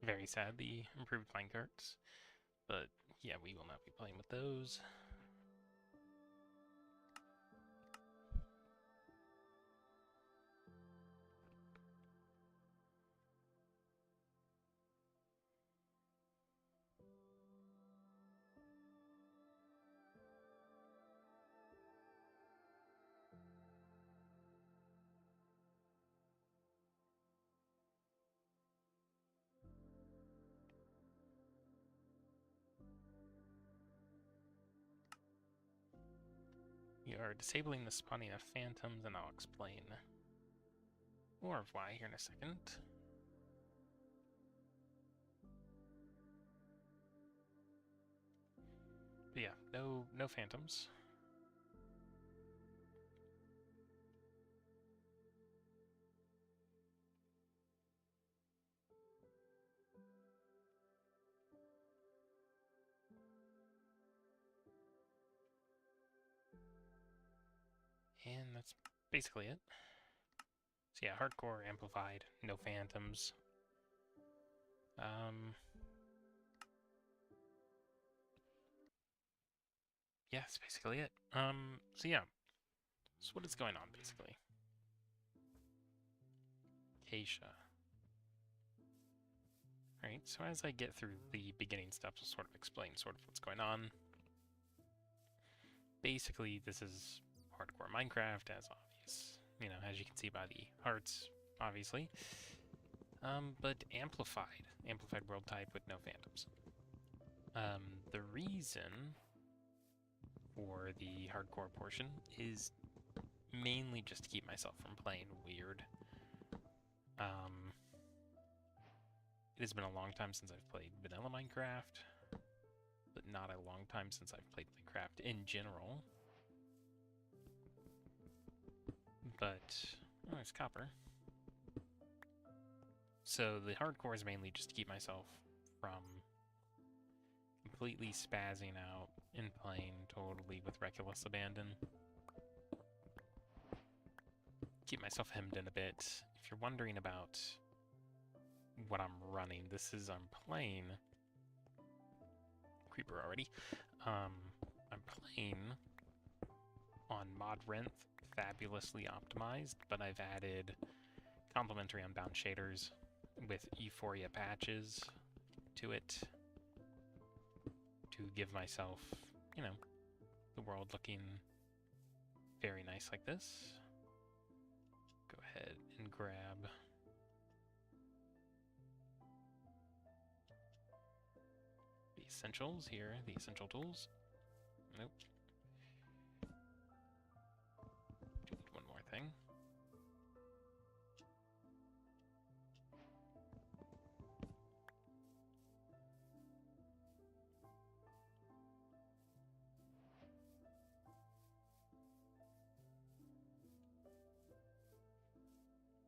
Very sad, the improved line carts. But yeah, we will not be playing with those. We are disabling the spawning of phantoms, and I'll explain more of why here in a second. But yeah, no phantoms. And that's basically it. So yeah, hardcore, amplified, no phantoms. Yeah, that's basically it. So yeah. So what is going on, basically? Acacia. Alright, so as I get through the beginning steps, I'll sort of explain sort of what's going on. Basically, this is hardcore Minecraft, as obvious. You know, as you can see by the hearts, obviously. But amplified. Amplified world type with no phantoms. The reason for the hardcore portion is mainly just to keep myself from playing weird. It has been a long time since I've played vanilla Minecraft, but not a long time since I've played Minecraft in general. But, oh, it's copper. So the hardcore is mainly just to keep myself from completely spazzing out and playing totally with reckless abandon. Keep myself hemmed in a bit. If you're wondering about what I'm running, I'm playing Creeper already. I'm playing on Modrinth, fabulously optimized, but I've added complementary unbound shaders with Euphoria patches to it to give myself, you know, the world looking very nice like this. Go ahead and grab the essentials here, the essential tools. Nope. Do need one more thing.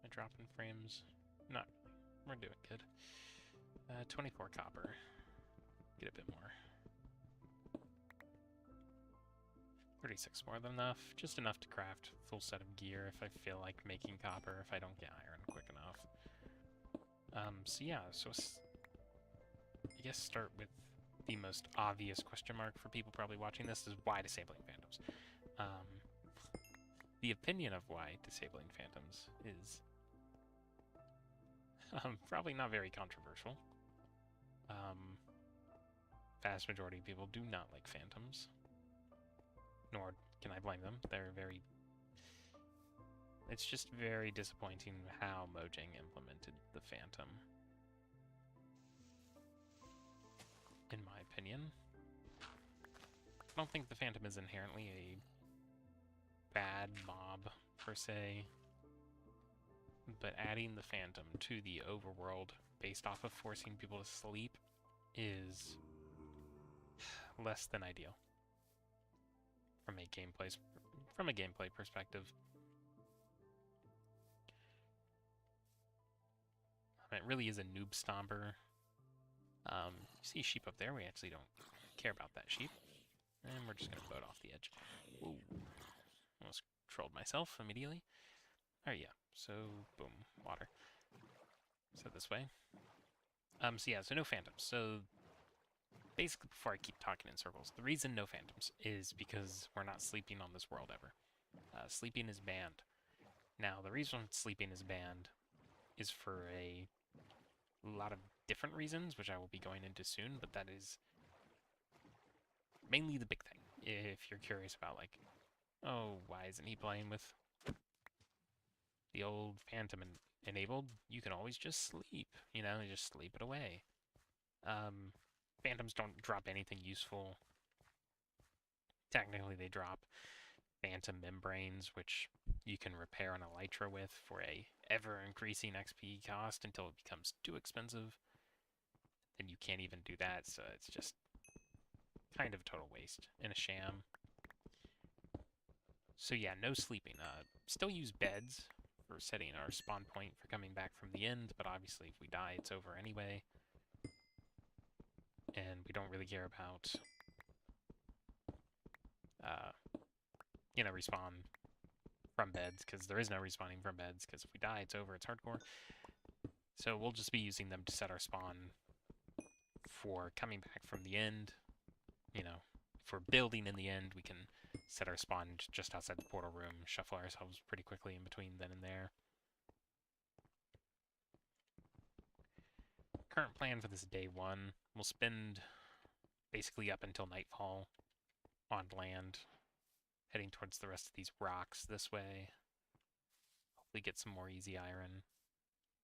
My drop-in frames, not really. We're doing good. 24 copper. Get a bit more. 36 more than enough. Just enough to craft a full set of gear if I feel like making copper if I don't get iron quick enough. So yeah, so I guess start with the most obvious question mark for people probably watching this is why disabling phantoms. The opinion of why disabling phantoms is probably not very controversial. Vast majority of people do not like phantoms, nor can I blame them. It's just very disappointing how Mojang implemented the phantom, in my opinion. I don't think the phantom is inherently a bad mob, per se, but adding the phantom to the overworld based off of forcing people to sleep is less than ideal from a gameplay perspective. It really is a noob stomper. You see sheep up there. We actually don't care about that sheep. And we're just going to boat off the edge. Whoa. Almost trolled myself immediately. Alright, yeah. So, boom. Water. So this way. So yeah, so no phantoms. So basically, before I keep talking in circles, the reason no phantoms is because we're not sleeping on this world ever. Sleeping is banned. Now, the reason sleeping is banned is for a lot of different reasons, which I will be going into soon, but that is mainly the big thing. If you're curious about, like, oh, why isn't he playing with the old Phantom enabled? You can always just sleep, you know, you just sleep it away. Phantoms don't drop anything useful. Technically, they drop Phantom Membranes, which you can repair an Elytra with for a ever-increasing XP cost until it becomes too expensive. Then you can't even do that, so it's just kind of a total waste and a sham. So yeah, no sleeping. Still use beds for setting our spawn point for coming back from the end, but obviously if we die, it's over anyway. And we don't really care about, respawn from beds, because there is no respawning from beds, because if we die, it's over, it's hardcore. So we'll just be using them to set our spawn for coming back from the end. You know, for building in the end, we can set our spawn just outside the portal room, shuffle ourselves pretty quickly in between then and there. Current plan for this day one, we'll spend basically up until nightfall on land, heading towards the rest of these rocks this way. Hopefully get some more easy iron,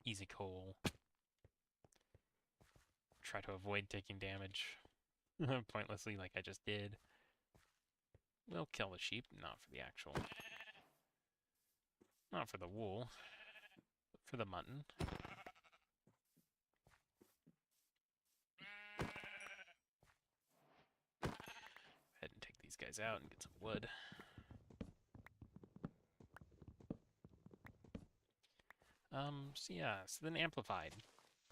easy coal. Try to avoid taking damage pointlessly like I just did. We'll kill the sheep, not for the actual... Not for the wool, but for the mutton. Go ahead and take these guys out and get some wood. So yeah, so then amplified.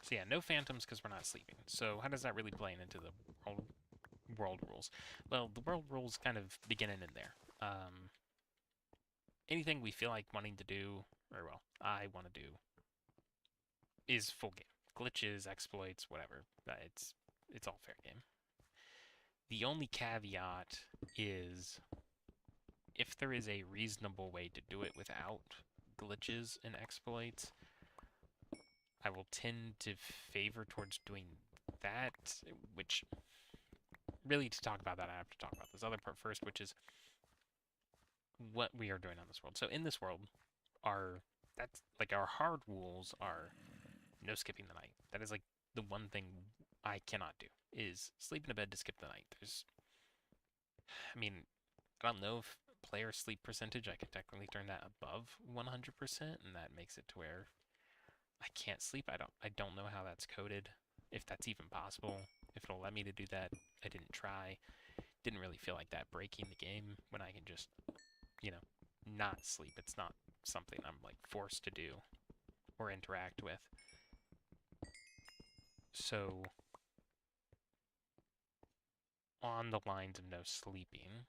So yeah, no phantoms because we're not sleeping. So how does that really play into the world rules? Well, the world rules kind of begin and end there. Anything we feel like wanting to do, or well, I want to do, is full game. Glitches, exploits, whatever. It's all fair game. The only caveat is if there is a reasonable way to do it without glitches and exploits, I will tend to favor towards doing that, which really to talk about that, I have to talk about this other part first, which is what we are doing on this world. So in this world, our hard rules are no skipping the night. That is like the one thing I cannot do is sleep in a bed to skip the night. I mean, I don't know if player sleep percentage, I can technically turn that above 100%, and that makes it to where I can't sleep. I don't know how that's coded, if that's even possible, if it'll let me to do that. I didn't try. Didn't really feel like that breaking the game when I can just, not sleep. It's not something I'm like forced to do or interact with. So on the lines of no sleeping,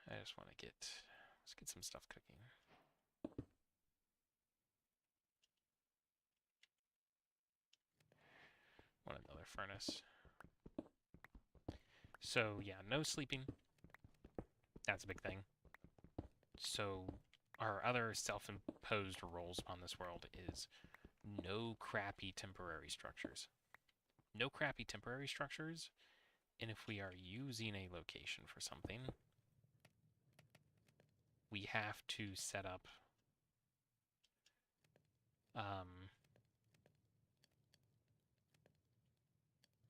I just want to let's get some stuff cooking. Want another furnace. So yeah, no sleeping. That's a big thing. So our other self-imposed rules on this world is no crappy temporary structures. No crappy temporary structures, and if we are using a location for something, we have to set up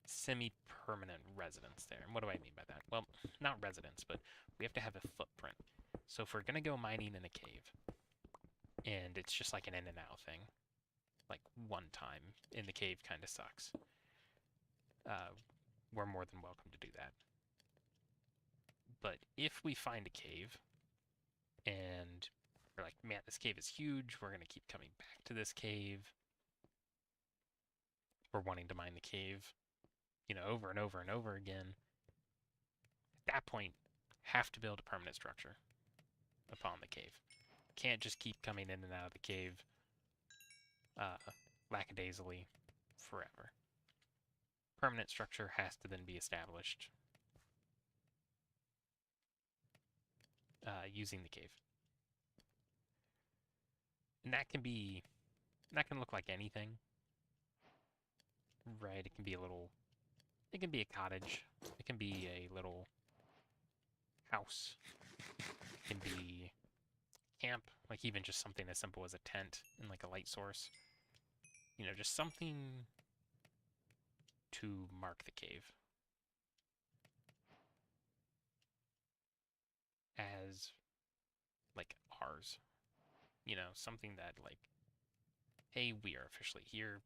semi-permanent residence there. And what do I mean by that? Well, not residence, but we have to have a footprint. So if we're going to go mining in a cave, and it's just like an in and out thing, like one time in the cave kind of sucks, we're more than welcome to do that. But if we find a cave, and we're like, man, this cave is huge, we're going to keep coming back to this cave, we're wanting to mine the cave, over and over and over again, at that point, have to build a permanent structure upon the cave. Can't just keep coming in and out of the cave lackadaisically forever. Permanent structure has to then be established using the cave. And that can look like anything, right? It can be it can be a cottage, it can be a little house, it can be camp, like even just something as simple as a tent and like a light source. You know, just something to mark the cave as like ours. You know, something that like, hey, we are officially here.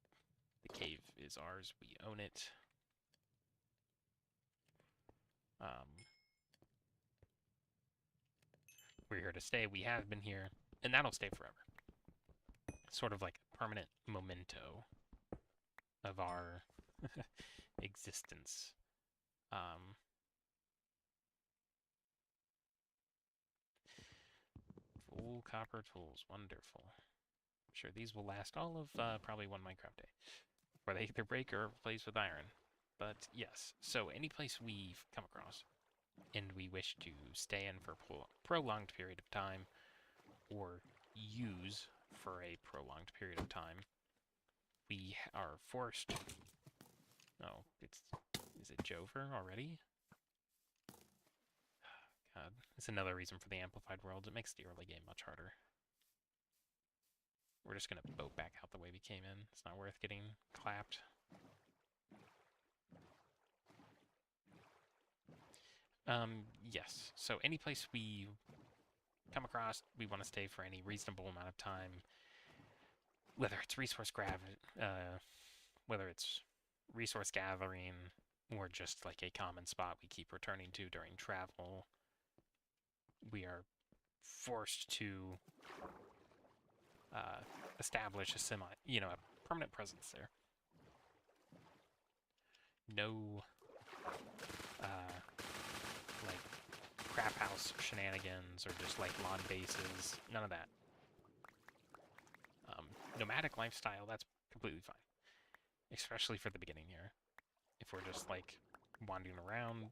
The cave is ours. We own it. We're here to stay. We have been here, and that'll stay forever. Sort of like a permanent memento of our existence. Full copper tools, wonderful. I'm sure these will last all of probably one Minecraft day, where they either break or replace with iron. But yes, so any place we've come across and we wish to stay in for a prolonged period of time, or use for a prolonged period of time, we are forced... Oh, is it Jover already? God, it's another reason for the Amplified Worlds. It makes the early game much harder. We're just gonna boat back out the way we came in. It's not worth getting clapped. Yes. So any place we come across, we want to stay for any reasonable amount of time. Whether it's whether it's resource gathering, or just like a common spot we keep returning to during travel, we are forced to establish a permanent presence there. No, like, crap house shenanigans or just like lawn bases. None of that. Nomadic lifestyle, that's completely fine. Especially for the beginning here. If we're just like wandering around,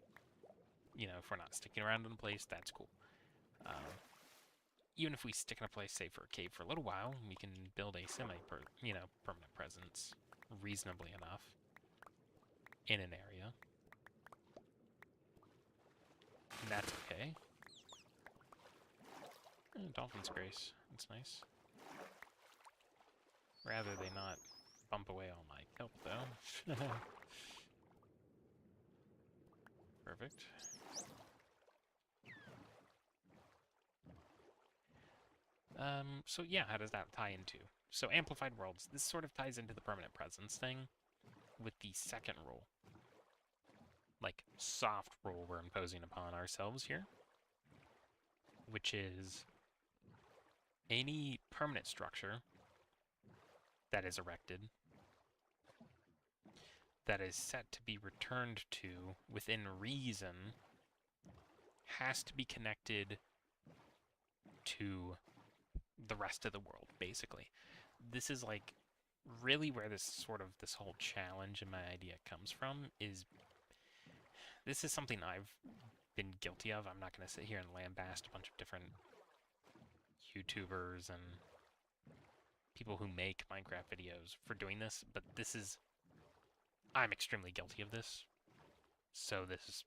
you know, if we're not sticking around in a place, that's cool. Even if we stick in a place, say for a cave for a little while, we can build a permanent presence reasonably enough in an area. And that's okay. Dolphin's Grace, that's nice. Rather they not bump away all my kelp, though. Perfect. So yeah, how does that tie into? So Amplified Worlds, this sort of ties into the permanent presence thing with the second rule. Like, soft rule we're imposing upon ourselves here. Which is any permanent structure that is erected that is set to be returned to within reason has to be connected to the rest of the world, basically. This is like really where this whole challenge and my idea comes from. Is this is something I've been guilty of. I'm not going to sit here and lambast a bunch of different YouTubers and people who make Minecraft videos for doing this, but I'm extremely guilty of this. So this is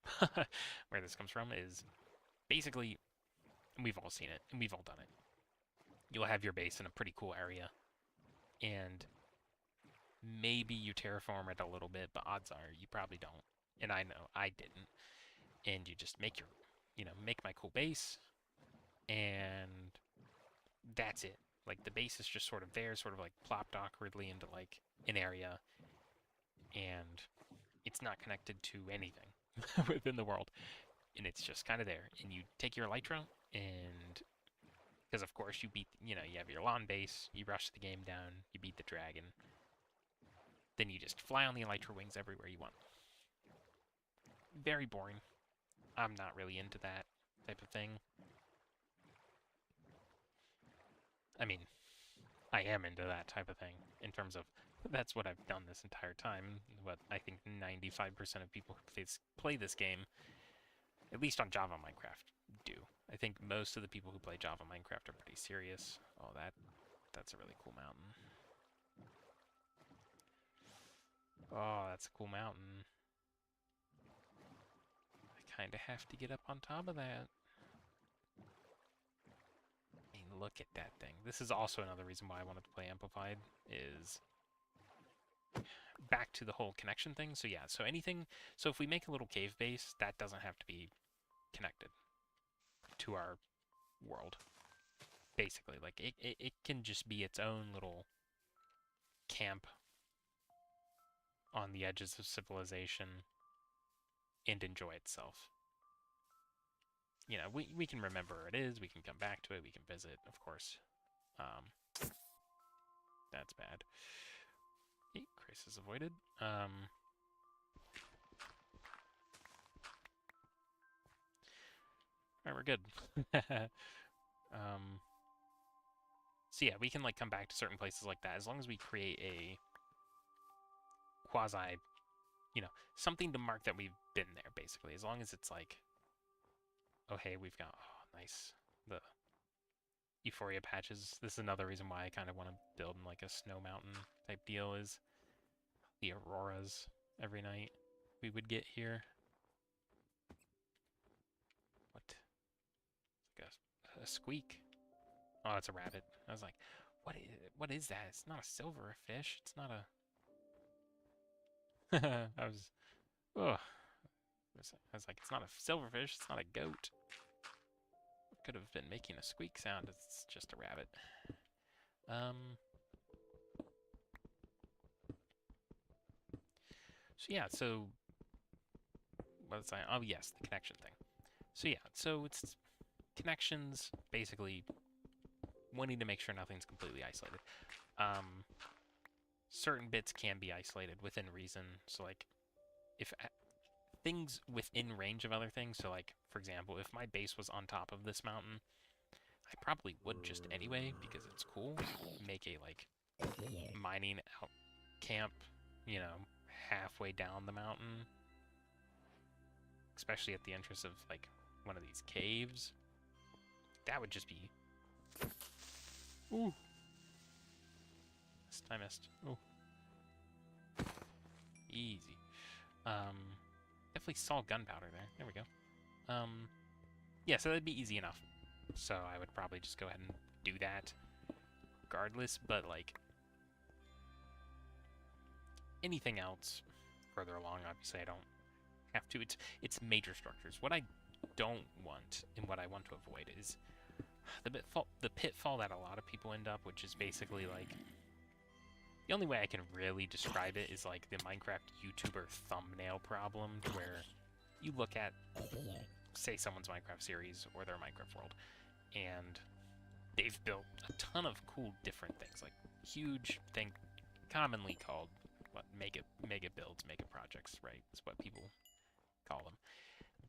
where this comes from, is basically, we've all seen it, and we've all done it. You'll have your base in a pretty cool area, and maybe you terraform it a little bit, but odds are you probably don't. And I know I didn't. And you just make make my cool base, and that's it. Like, the base is just sort of there, sort of like plopped awkwardly into like an area, and it's not connected to anything within the world, and it's just kind of there. And you take your elytra, and because of course you have your lawn base, you rush the game down, you beat the dragon, then you just fly on the elytra wings everywhere you want. Very boring. I'm not really into that type of thing. I mean, I am into that type of thing in terms of that's what I've done this entire time. What I think 95% of people who play this game, at least on Java Minecraft, do. I think most of the people who play Java Minecraft are pretty serious. Oh, that's a really cool mountain. Oh, that's a cool mountain. I kind of have to get up on top of that. I mean, look at that thing. This is also another reason why I wanted to play Amplified, is back to the whole connection thing. So yeah, so if we make a little cave base, that doesn't have to be connected to our world. Basically, like, it can just be its own little camp on the edges of civilization and enjoy itself. You know, we can remember where it is, we can come back to it, we can visit, of course. That's bad. Hey, crisis avoided. Alright, we're good. So yeah, we can, like, come back to certain places like that, as long as we create a quasi, you know, something to mark that we've been there, basically. As long as it's like, oh, hey, we've got, oh, nice, the Euphoria patches. This is another reason why I kind of want to build in, like, a snow mountain type deal, is the auroras every night we would get here. What? It's like a squeak. Oh, it's a rabbit. I was like, what is that? It's not a silverfish. It's not a... I was like, it's not a silverfish. It's not a goat. It could have been making a squeak sound. It's just a rabbit. So yeah, so... what was I... oh, yes, the connection thing. So yeah, so it's connections, basically wanting to make sure nothing's completely isolated. Certain bits can be isolated within reason. So, like, if things within range of other things, so, like, for example, if my base was on top of this mountain, I probably would just anyway, because it's cool. Make a, like, mining out camp, you know, halfway down the mountain. Especially at the entrance of, like, one of these caves. That would just be... ooh. I missed. Oh. Easy. Definitely saw gunpowder there. There we go. Yeah, so that'd be easy enough. So I would probably just go ahead and do that regardless, but, like, anything else further along, obviously I don't have to. It's major structures. What I don't want and what I want to avoid is the pitfall that a lot of people end up, which is basically, like, the only way I can really describe it is, like, the Minecraft YouTuber thumbnail problem, where you look at, say, someone's Minecraft series or their Minecraft world, and they've built a ton of cool different things, like huge thing, commonly called, what, mega builds, mega projects, right? That's what people call them.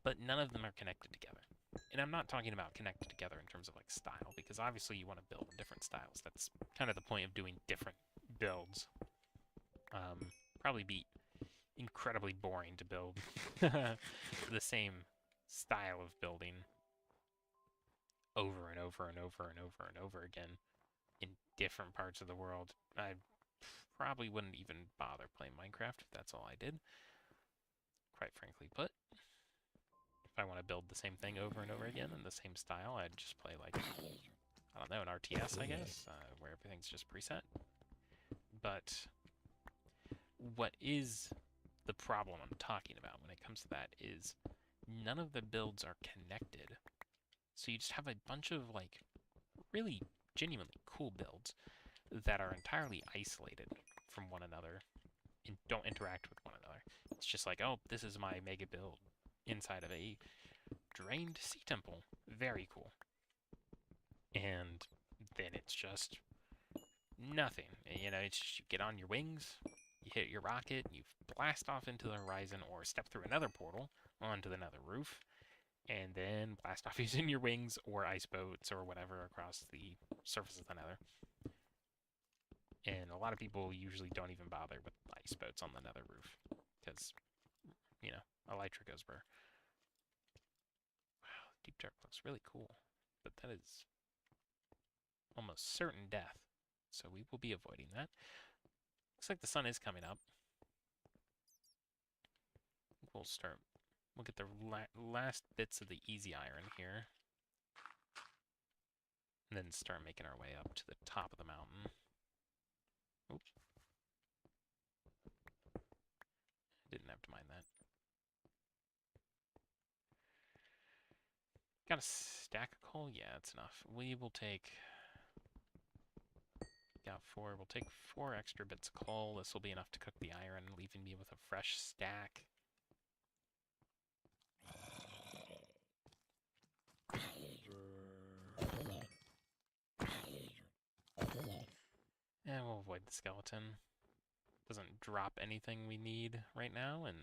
But none of them are connected together. And I'm not talking about connected together in terms of, like, style, because obviously you want to build different styles. That's kind of the point of doing different builds. Probably be incredibly boring to build the same style of building over and over and over and over and over again in different parts of the world. I probably wouldn't even bother playing Minecraft if that's all I did, quite frankly. But if I want to build the same thing over and over again in the same style, I'd just play, like, I don't know, an RTS, I guess, where everything's just preset. But what is the problem I'm talking about when it comes to that is none of the builds are connected. So you just have a bunch of, like, really genuinely cool builds that are entirely isolated from one another and don't interact with one another. It's just like, oh, this is my mega build inside of a drained sea temple. Very cool. And then it's just nothing. You know, it's just, you get on your wings, you hit your rocket, you blast off into the horizon or step through another portal onto the nether roof, and then blast off using your wings or ice boats or whatever across the surface of the nether. And a lot of people usually don't even bother with ice boats on the nether roof. Because, you know, elytra goes burr. Wow, Deep Dark looks really cool. But that is almost certain death. So we will be avoiding that. Looks like the sun is coming up. We'll get the last bits of the easy iron here. And then start making our way up to the top of the mountain. Oops. Didn't have to mind that. Got a stack of coal? Yeah, that's enough. We will take... Got 4. We'll take 4 extra bits of coal. This will be enough to cook the iron, leaving me with a fresh stack. And we'll avoid the skeleton. Doesn't drop anything we need right now, and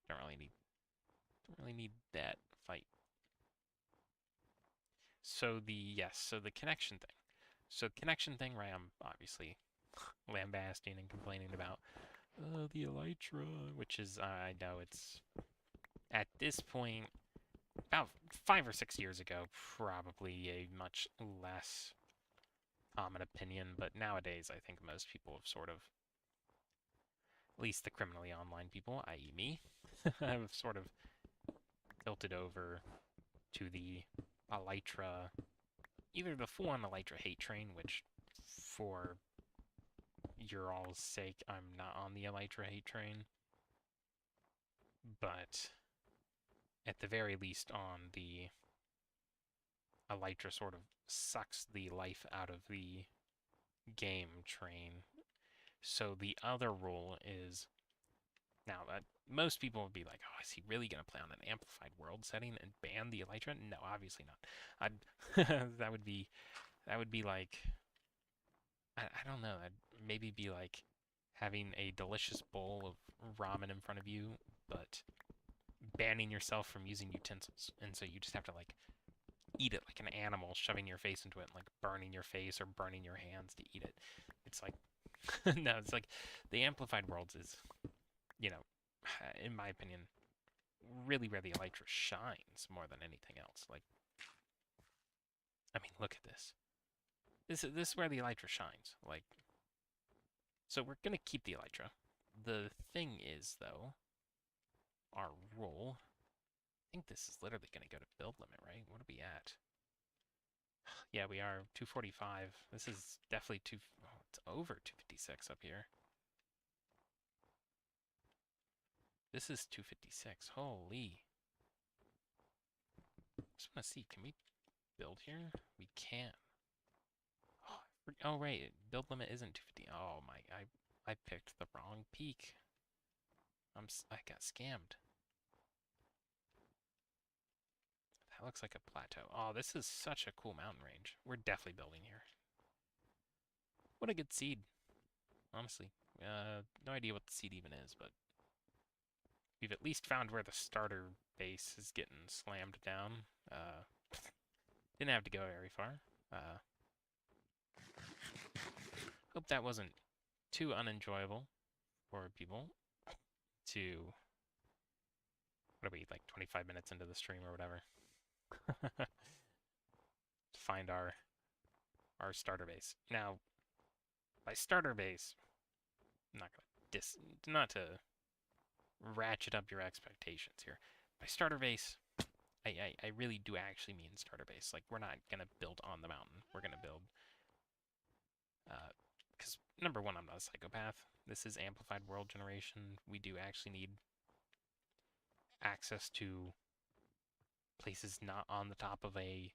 don't really need that fight. So the connection thing. So the connection thing, right, I'm obviously lambasting and complaining about the elytra, which is, I know it's, at this point, about 5 or 6 years ago, probably a much less common opinion, but nowadays I think most people have sort of, at least the criminally online people, i.e. me, have sort of tilted over to the elytra, either the full-on elytra hate train, which for your all's sake, I'm not on the elytra hate train, but at the very least on the elytra sort of sucks the life out of the game train. So the other rule is, now that most people would be like, oh, is he really going to play on an amplified world setting and ban the elytra? No, obviously not. That would be like, I don't know, that'd maybe be like having a delicious bowl of ramen in front of you, but banning yourself from using utensils. And so you just have to like eat it like an animal, shoving your face into it and like burning your face or burning your hands to eat it. It's like, no, it's like the amplified worlds is, you know, in my opinion, really where the elytra shines more than anything else. Like, I mean, look at this. This is where the elytra shines. Like, so we're gonna keep the elytra. The thing is, though, our rule. I think this is literally gonna go to build limit, right? What are we at? Yeah, we are 245. This is definitely it's over 256 up here. This is 256. Holy. Just want to see, can we build here? We can. Oh, right, build limit isn't 250. Oh my, I picked the wrong peak. I got scammed. That looks like a plateau. Oh, this is such a cool mountain range. We're definitely building here. What a good seed. Honestly, no idea what the seed even is, but we've at least found where the starter base is getting slammed down. Didn't have to go very far. Hope that wasn't too unenjoyable for people to, what are we, like 25 minutes into the stream or whatever, to find our starter base. Now, by starter base, I'm not to ratchet up your expectations here. By starter base, I really do actually mean starter base. Like, we're not going to build on the mountain. We're going to build, because number one, I'm not a psychopath. This is amplified world generation. We do actually need access to places not on the top of a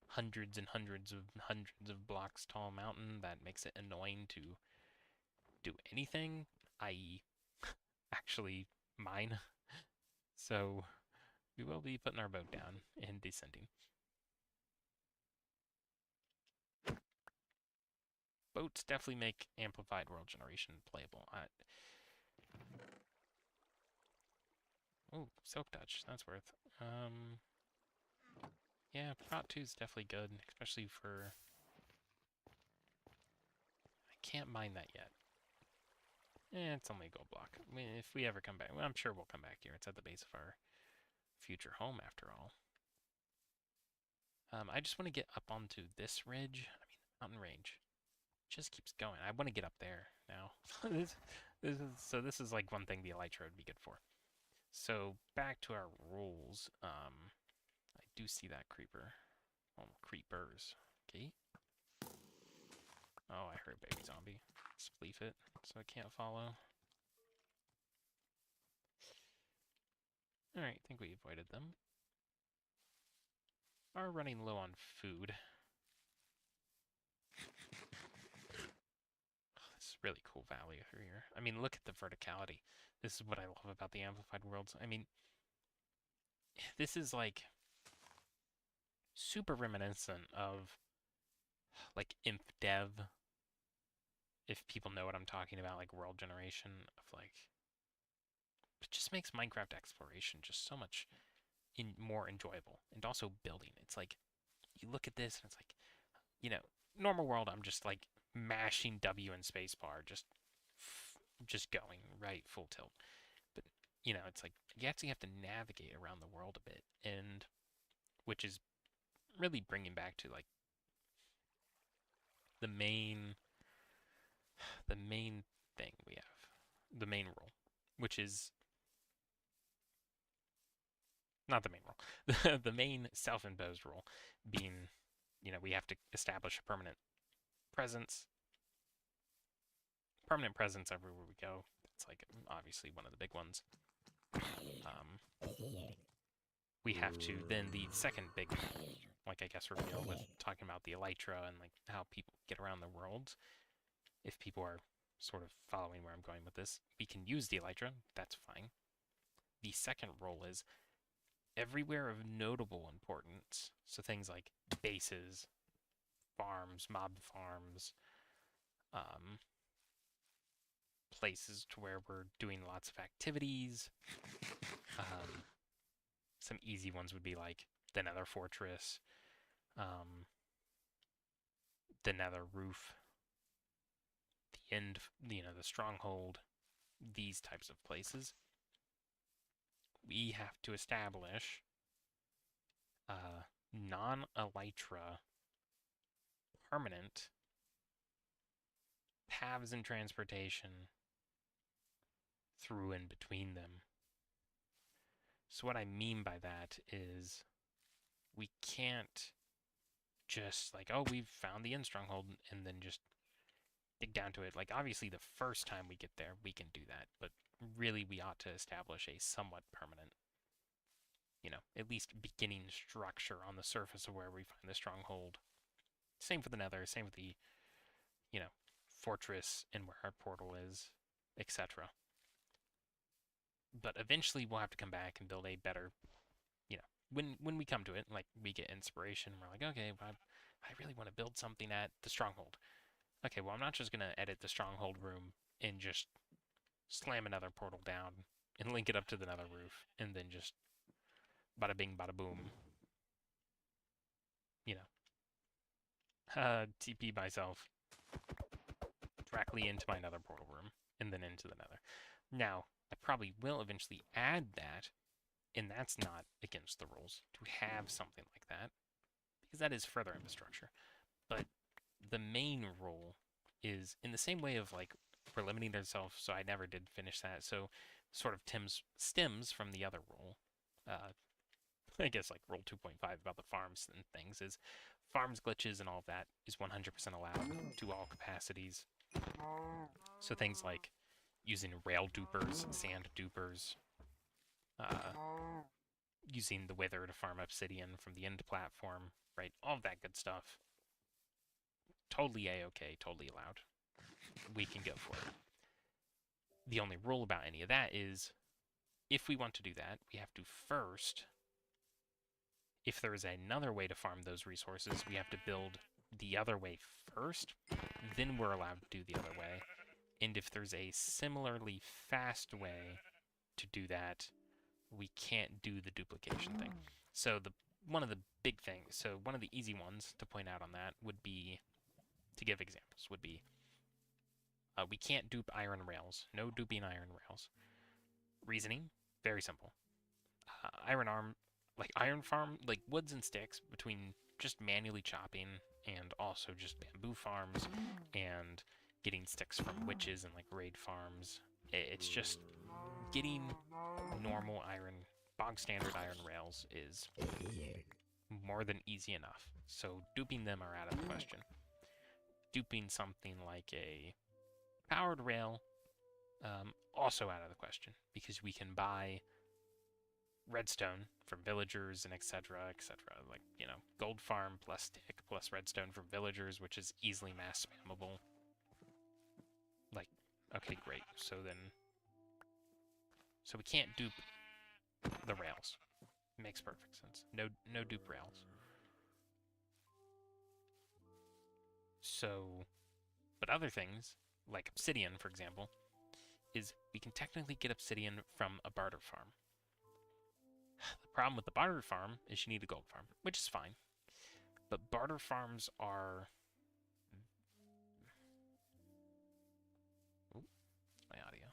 hundreds and hundreds of blocks tall mountain that makes it annoying to do anything, i.e. actually mine. So we will be putting our boat down and descending. Boats definitely make amplified world generation playable. Oh, Silk Touch, that's worth. Yeah, Prot 2 is definitely good, especially for... can't mine that yet. It's only a gold block. I mean, if we ever come back, well, I'm sure we'll come back here. It's at the base of our future home, after all. I just want to get up onto this ridge. I mean, mountain range just keeps going. I want to get up there now. This is like one thing the elytra would be good for. So back to our rules. I do see that creeper. Oh, creepers. Okay. Oh, I heard baby zombie. Spleef it, so it can't follow. Alright, I think we avoided them. Are running low on food. Oh, this is really cool valley through here. I mean, look at the verticality. This is what I love about the Amplified Worlds. I mean, this is like super reminiscent of like Imp Dev, if people know what I'm talking about, like world generation of like, it just makes Minecraft exploration just so much more enjoyable, and also building. It's like, you look at this and it's like, you know, normal world, I'm just like mashing W and spacebar, just going right full tilt. But you know, it's like you actually have to navigate around the world a bit, and which is really bringing back to like the main thing we have, the main rule, which is not the main rule, the main self-imposed rule being, you know, we have to establish a permanent presence everywhere we go. That's like obviously one of the big ones. We have to then the second big, like I guess reveal with talking about the elytra and like how people get around the world. If people are sort of following where I'm going with this, we can use the elytra. That's fine. The second role is everywhere of notable importance. So things like bases, farms, mob farms, places to where we're doing lots of activities. Some easy ones would be like the Nether Fortress, the Nether Roof, the end, you know, the Stronghold, these types of places. We have to establish non-elytra permanent paths and transportation through and between them. So what I mean by that is we can't just like, oh, we've found the end stronghold and then just dig down to it. Like, obviously the first time we get there, we can do that, but really we ought to establish a somewhat permanent, you know, at least beginning structure on the surface of where we find the stronghold. Same for the Nether, same with the, you know, fortress and where our portal is, etc. But eventually we'll have to come back and build a better, you know, when we come to it, like we get inspiration, we're like, okay, well, I really want to build something at the stronghold. Okay, well, I'm not just going to edit the stronghold room and just slam another portal down and link it up to the Nether roof and then just bada bing, bada boom. You know, TP myself directly into my Nether portal room and then into the Nether. Now, I probably will eventually add that, and that's not against the rules to have something like that, because that is further infrastructure. But the main rule is in the same way of like we're limiting ourselves, so I never did finish that. So sort of Tim's stems from the other rule. I guess like rule 2.5 about the farms and things is farms, glitches, and all of that is 100% allowed to all capacities. So things like using rail dupers, sand dupers, using the wither to farm obsidian from the end platform, right? All of that good stuff. Totally A-okay, totally allowed. We can go for it. The only rule about any of that is if we want to do that, we have to first, if there is another way to farm those resources, we have to build the other way first, then we're allowed to do the other way. And if there's a similarly fast way to do that, we can't do the duplication thing. So one of the big things, so one of the easy ones to point out on that would be, to give examples, would be We can't dupe iron rails. No duping iron rails. Reasoning? Very simple. Iron farm, like woods and sticks, between just manually chopping and also just bamboo farms and getting sticks from witches and like raid farms. It's just getting normal iron, bog standard iron rails is more than easy enough. So duping them are out of the question. Duping something like a powered rail, also out of the question, because we can buy redstone from villagers and etc., etc. Like, you know, gold farm plus stick plus redstone from villagers, which is easily mass spammable. Like, okay, great. So we can't dupe the rails. Makes perfect sense. No dupe rails. So, but other things, like obsidian, for example, is we can technically get obsidian from a barter farm. The problem with the barter farm is you need a gold farm, which is fine. But barter farms are... Ooh, my audio.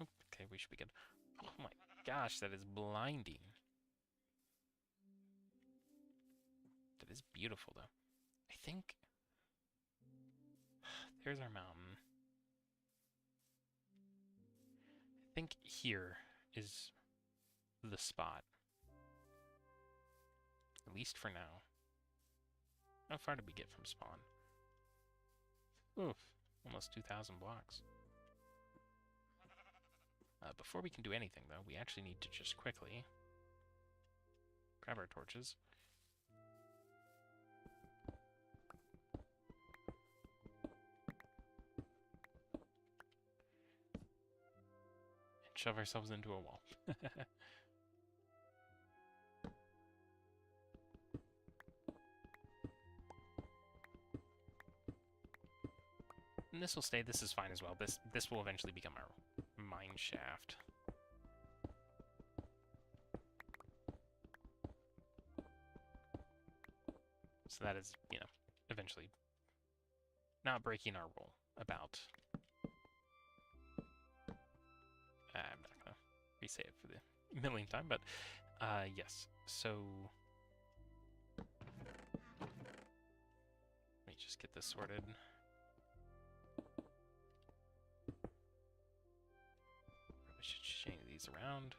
Ooh, okay, we should be good. Oh my gosh, that is blinding. That is beautiful, though. I think... There's our mountain. I think here is the spot. At least for now. How far did we get from spawn? Oof, almost 2,000 blocks. Before we can do anything, though, we actually need to just quickly grab our torches. And shove ourselves into a wall. And this will stay. This is fine as well. This will eventually become our mine shaft. So that is, you know, eventually not breaking our rule about... I'm not going to re-say it for the millionth time, but yes. So let me just get this sorted. We should change these around.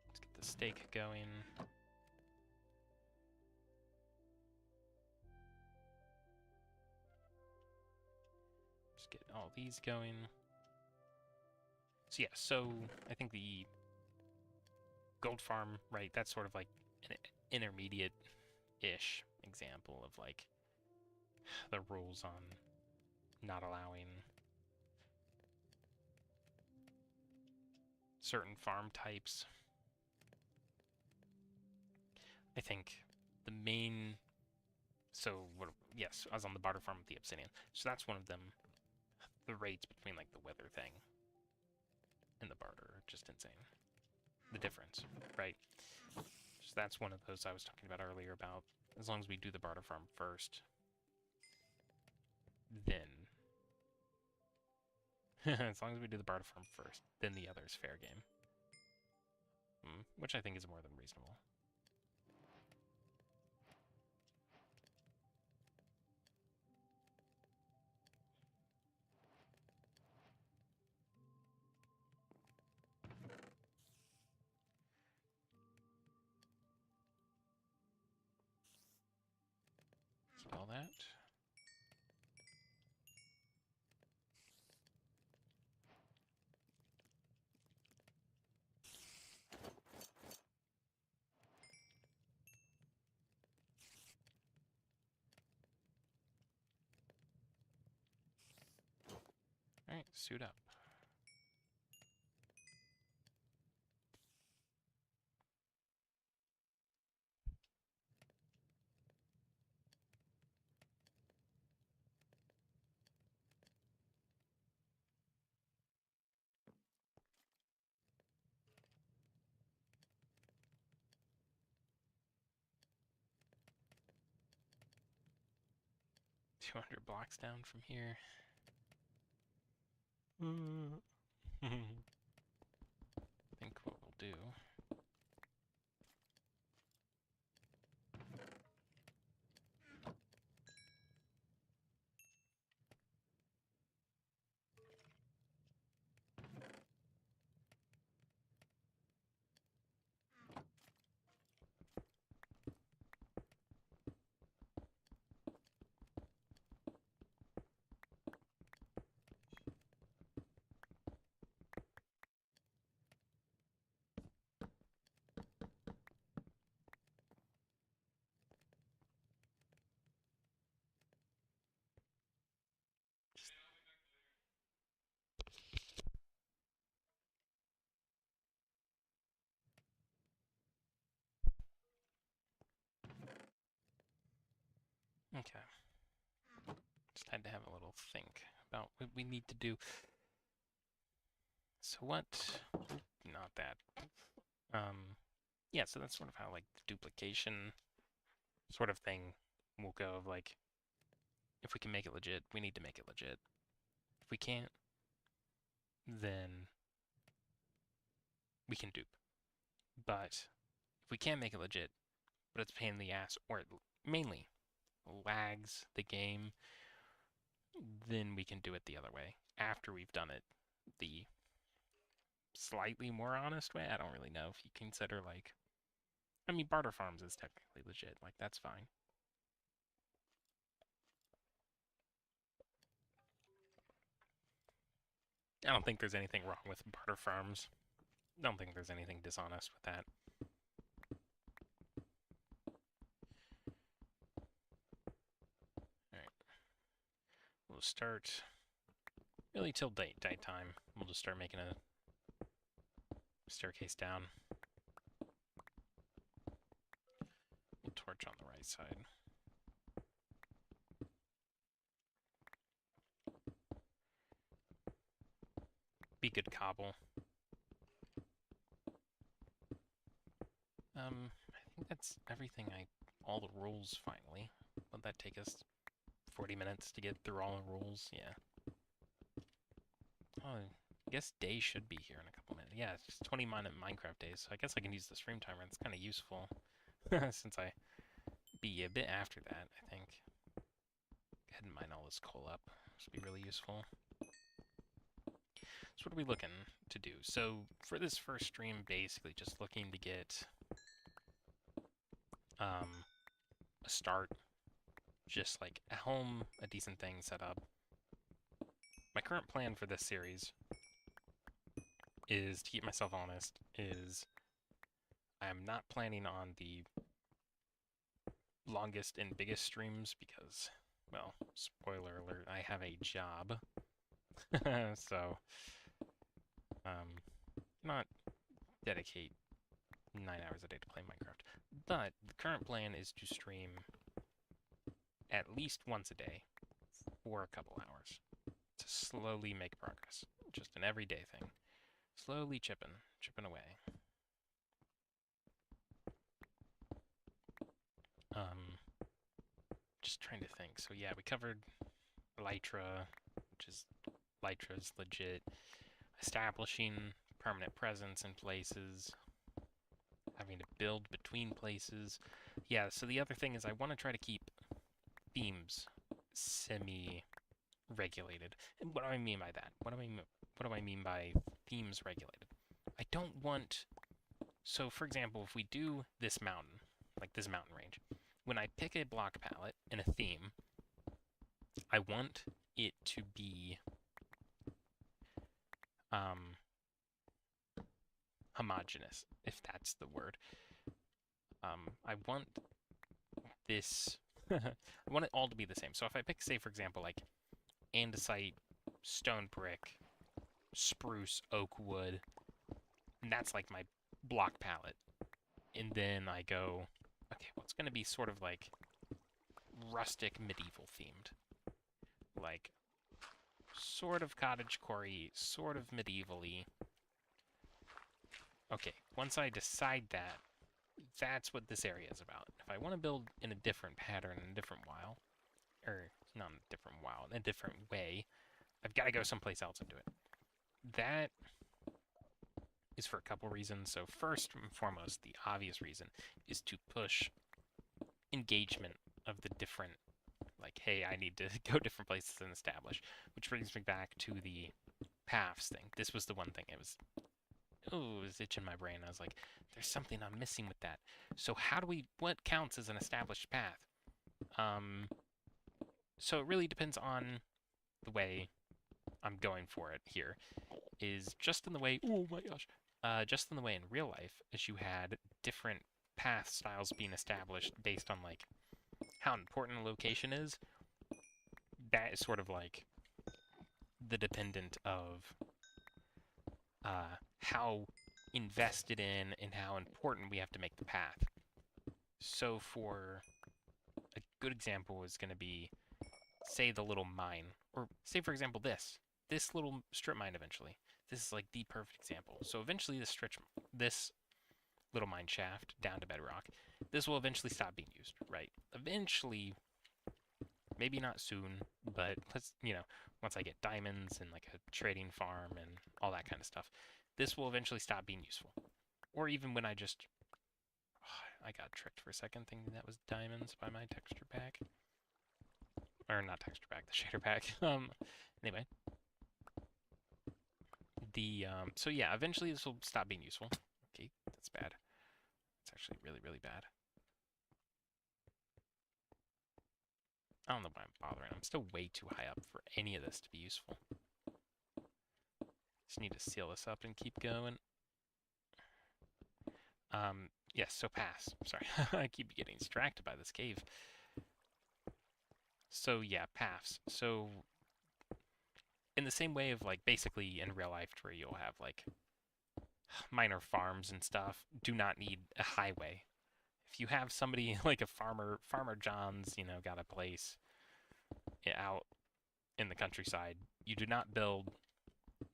Let's get the steak going. Just get all these going. So yeah, so I think the gold farm, right, that's sort of like an intermediate-ish example of like the rules on not allowing certain farm types. I think the main... So, yes, I was on the barter farm with the obsidian. So that's one of them. The rates between, like, the weather thing and the barter are just insane. The difference, right? So that's one of those I was talking about earlier about as long as we do the barter farm first, then... as long as we do the barter farm first, then the other is fair game. Which I think is more than reasonable. Keep all that. Alright, suit up. 200 blocks down from here. I think what we'll do... Okay. Just had to have a little think about what we need to do. So what? Not that. Yeah, so that's sort of how, like, the duplication sort of thing will go of, like, if we can make it legit, we need to make it legit. If we can't, then we can dupe. But if we can make it legit, but it's a pain in the ass, or it mainly lags the game, then we can do it the other way. After we've done it the slightly more honest way. I don't really know if you consider, like... I mean, Barter Farms is technically legit. Like, that's fine. I don't think there's anything wrong with Barter Farms. I don't think there's anything dishonest with that. Alright. We'll start... really till daytime. We'll just start making a staircase down. We'll torch on the right side. Be good cobble. I think that's everything. All the rules finally. Would that take us 40 minutes to get through all the rules? Yeah. Oh, I guess day should be here in a couple minutes. Yeah, it's just 20-minute Minecraft days, so I guess I can use the stream timer. It's kind of useful since I be a bit after that, I think. Go ahead and mine all this coal up. This would be really useful. So what are we looking to do? So for this first stream, basically just looking to get a start, just like a home, a decent thing set up. My current plan for this series is, to keep myself honest, is I am not planning on the longest and biggest streams because, well, spoiler alert, I have a job. So, not dedicate 9 hours a day to play Minecraft. But the current plan is to stream at least once a day for a couple hours to slowly make progress. Just an everyday thing. Slowly chipping away. Just trying to think. So yeah, we covered Elytra, which is Elytra's legit. Establishing permanent presence in places. Having to build between places. Yeah, so the other thing is I want to try to keep themes semi-regulated. And what do I mean by that? What do I mean by themes regulated? I don't want... So, for example, if we do this mountain, like this mountain range, when I pick a block palette and a theme, I want it to be homogeneous, if that's the word. I want this... I want it all to be the same. So if I pick, say, for example, like andesite, stone brick, spruce, oak wood, and that's like my block palette. And then I go, okay, what's going to be sort of like rustic medieval themed? Like, sort of cottagecore-y, sort of medieval-y. Okay, once I decide that, that's what this area is about. If I want to build in a different pattern, in a different not in a different wow, in a different way. I've got to go someplace else and do it. That is for a couple reasons. So first and foremost, the obvious reason is to push engagement of the different, like, hey, I need to go different places and establish, which brings me back to the paths thing. This was the one thing it was itching my brain. I was like, there's something I'm missing with that. So what counts as an established path? So it really depends on the way I'm going for it here. Is just in the way, oh my gosh, just in the way in real life, as you had different path styles being established based on like how important a location is. That is sort of like the dependent of how invested in and how important we have to make the path. So for a good example is going to be, say, the little mine, or say, for example, this little strip mine eventually. This is like the perfect example. So eventually this little mine shaft down to bedrock, this will eventually stop being used, right? Eventually, maybe not soon, but once I get diamonds and like a trading farm and all that kind of stuff, this will eventually stop being useful. Or even when I got tricked for a second thinking that was diamonds by my texture pack. Or not texture pack, the shader pack. Anyway. So yeah, eventually this will stop being useful. Okay, that's bad. It's actually really, really bad. I don't know why I'm bothering. I'm still way too high up for any of this to be useful. Just need to seal this up and keep going. Yes, so pass. Sorry, I keep getting distracted by this cave. So yeah, paths. So in the same way of like basically in real life where you'll have like minor farms and stuff do not need a highway. If you have somebody like a Farmer John's, got a place out in the countryside, you do not build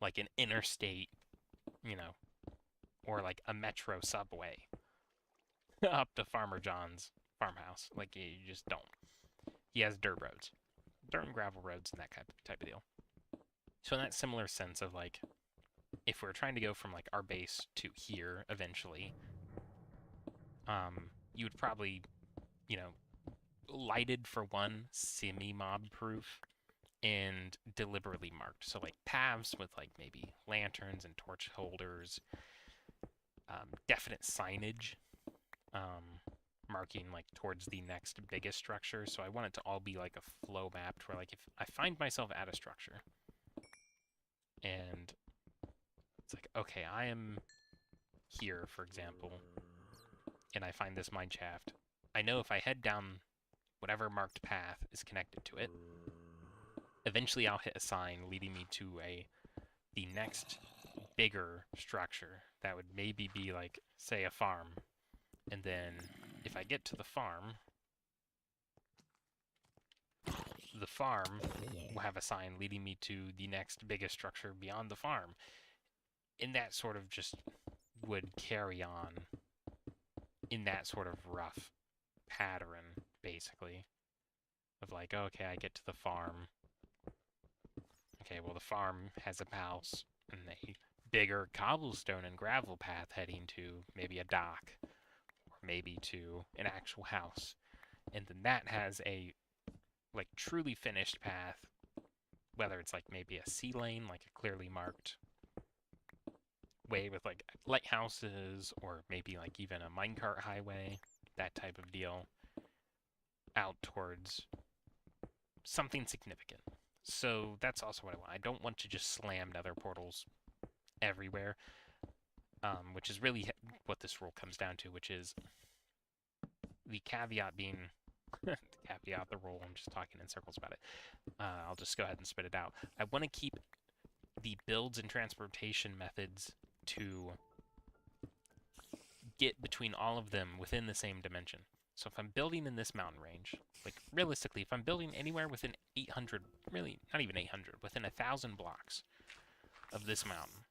like an interstate, or like a metro subway up to Farmer John's farmhouse. Like, you just don't. He has dirt roads, dirt and gravel roads, and that type of deal. So in that similar sense of like, if we're trying to go from like our base to here eventually, you would probably, lighted for one, semi-mob proof, and deliberately marked. So like paths with like maybe lanterns and torch holders, definite signage, marking like towards the next biggest structure. So I want it to all be like a flow map to where like if I find myself at a structure and it's like, okay, I am here, for example, and I find this mine shaft, I know if I head down whatever marked path is connected to it, eventually I'll hit a sign leading me to the next bigger structure that would maybe be like, say, a farm. And then if I get to the farm will have a sign leading me to the next biggest structure beyond the farm. And that sort of just would carry on in that sort of rough pattern, basically. Of like, okay, I get to the farm. Okay, well, the farm has a house and a bigger cobblestone and gravel path heading to maybe a dock or maybe to an actual house. And then that has a like truly finished path, whether it's like maybe a sea lane, like a clearly marked way with like lighthouses, or maybe like even a minecart highway, that type of deal, out towards something significant. So that's also what I want. I don't want to just slam nether portals everywhere, which is really what this rule comes down to, which is the caveat being the rule. I'm just talking in circles about it. I'll just go ahead and spit it out. I want to keep the builds and transportation methods to get between all of them within the same dimension. So if I'm building in this mountain range, like realistically, if I'm building anywhere within 800, really not even 800, within 1,000 blocks of this mountain,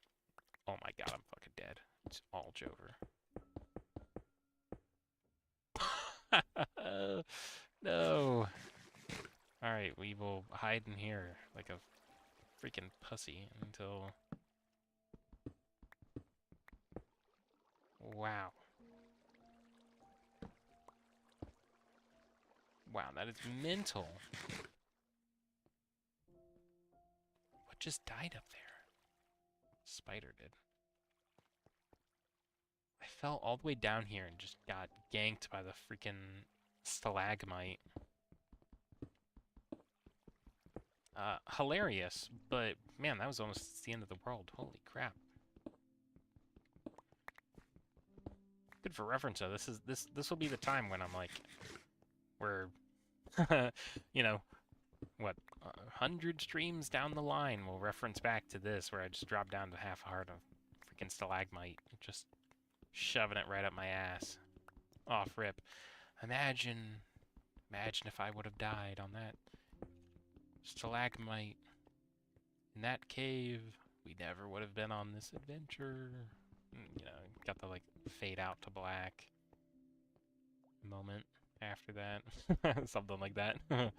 oh my god, I'm fucking dead. It's all Jover. No. Alright, we will hide in here like a freaking pussy until... Wow. Wow, that is mental. What just died up there? Spider did. I fell all the way down here and just got ganked by the freaking stalagmite. Hilarious, but man, that was almost the end of the world. Holy crap. Good for reference though. This will be the time when I'm like, we're, you know, what, 100 streams down the line, we'll reference back to this where I just dropped down to half a heart of freaking stalagmite, just shoving it right up my ass. Off rip. Imagine if I would have died on that stalagmite in that cave. We never would have been on this adventure. You know, got the like fade out to black moment after that. Something like that. Where?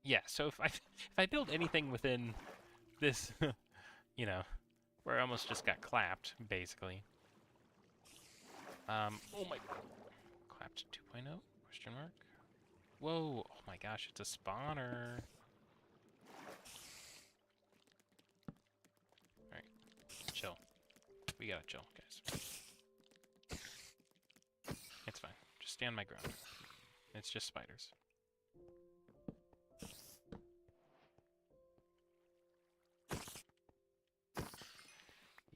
Yeah, so if I build anything within this, you know, where I almost just got clapped, basically. Oh my, clapped 2.0? Question mark? Whoa, oh my gosh, it's a spawner. Alright, chill. We gotta chill, guys. It's fine. Just stand my ground. It's just spiders.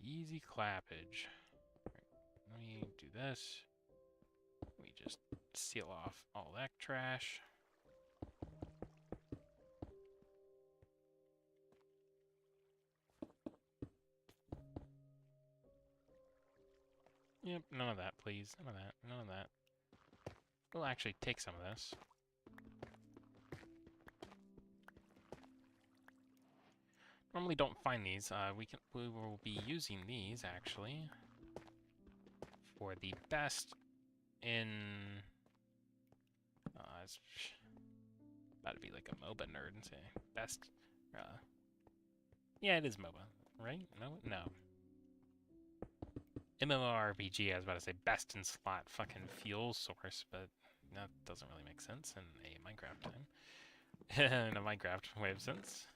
Easy clappage. Right, let me do this. We just seal off all that trash. Yep, none of that, please. None of that. None of that. We'll actually take some of this. Normally don't find these. We will be using these actually for the best in. It's about to be like a MOBA nerd and say best. Yeah, it is MOBA, right? No. MMORPG. I was about to say best in slot fucking fuel source, but that doesn't really make sense in a Minecraft time. In a Minecraft way of sense.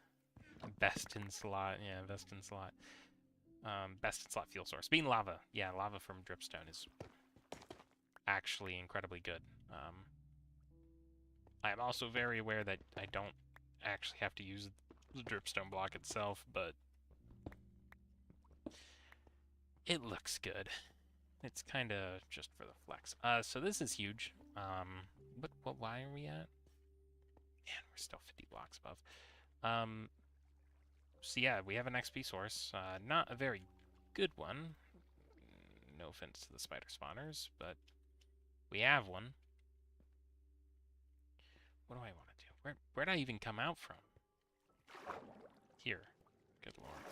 Best in slot, yeah, best in slot. Best in slot fuel source. Being lava. Yeah, lava from dripstone is actually incredibly good. I am also very aware that I don't actually have to use the dripstone block itself, but it looks good. It's kind of just for the flex. So this is huge. Why are we at? Man, we're still 50 blocks above. So yeah, we have an XP source. Not a very good one. No offense to the spider spawners, but we have one. What do I want to do? Where'd I even come out from? Here. Good lord.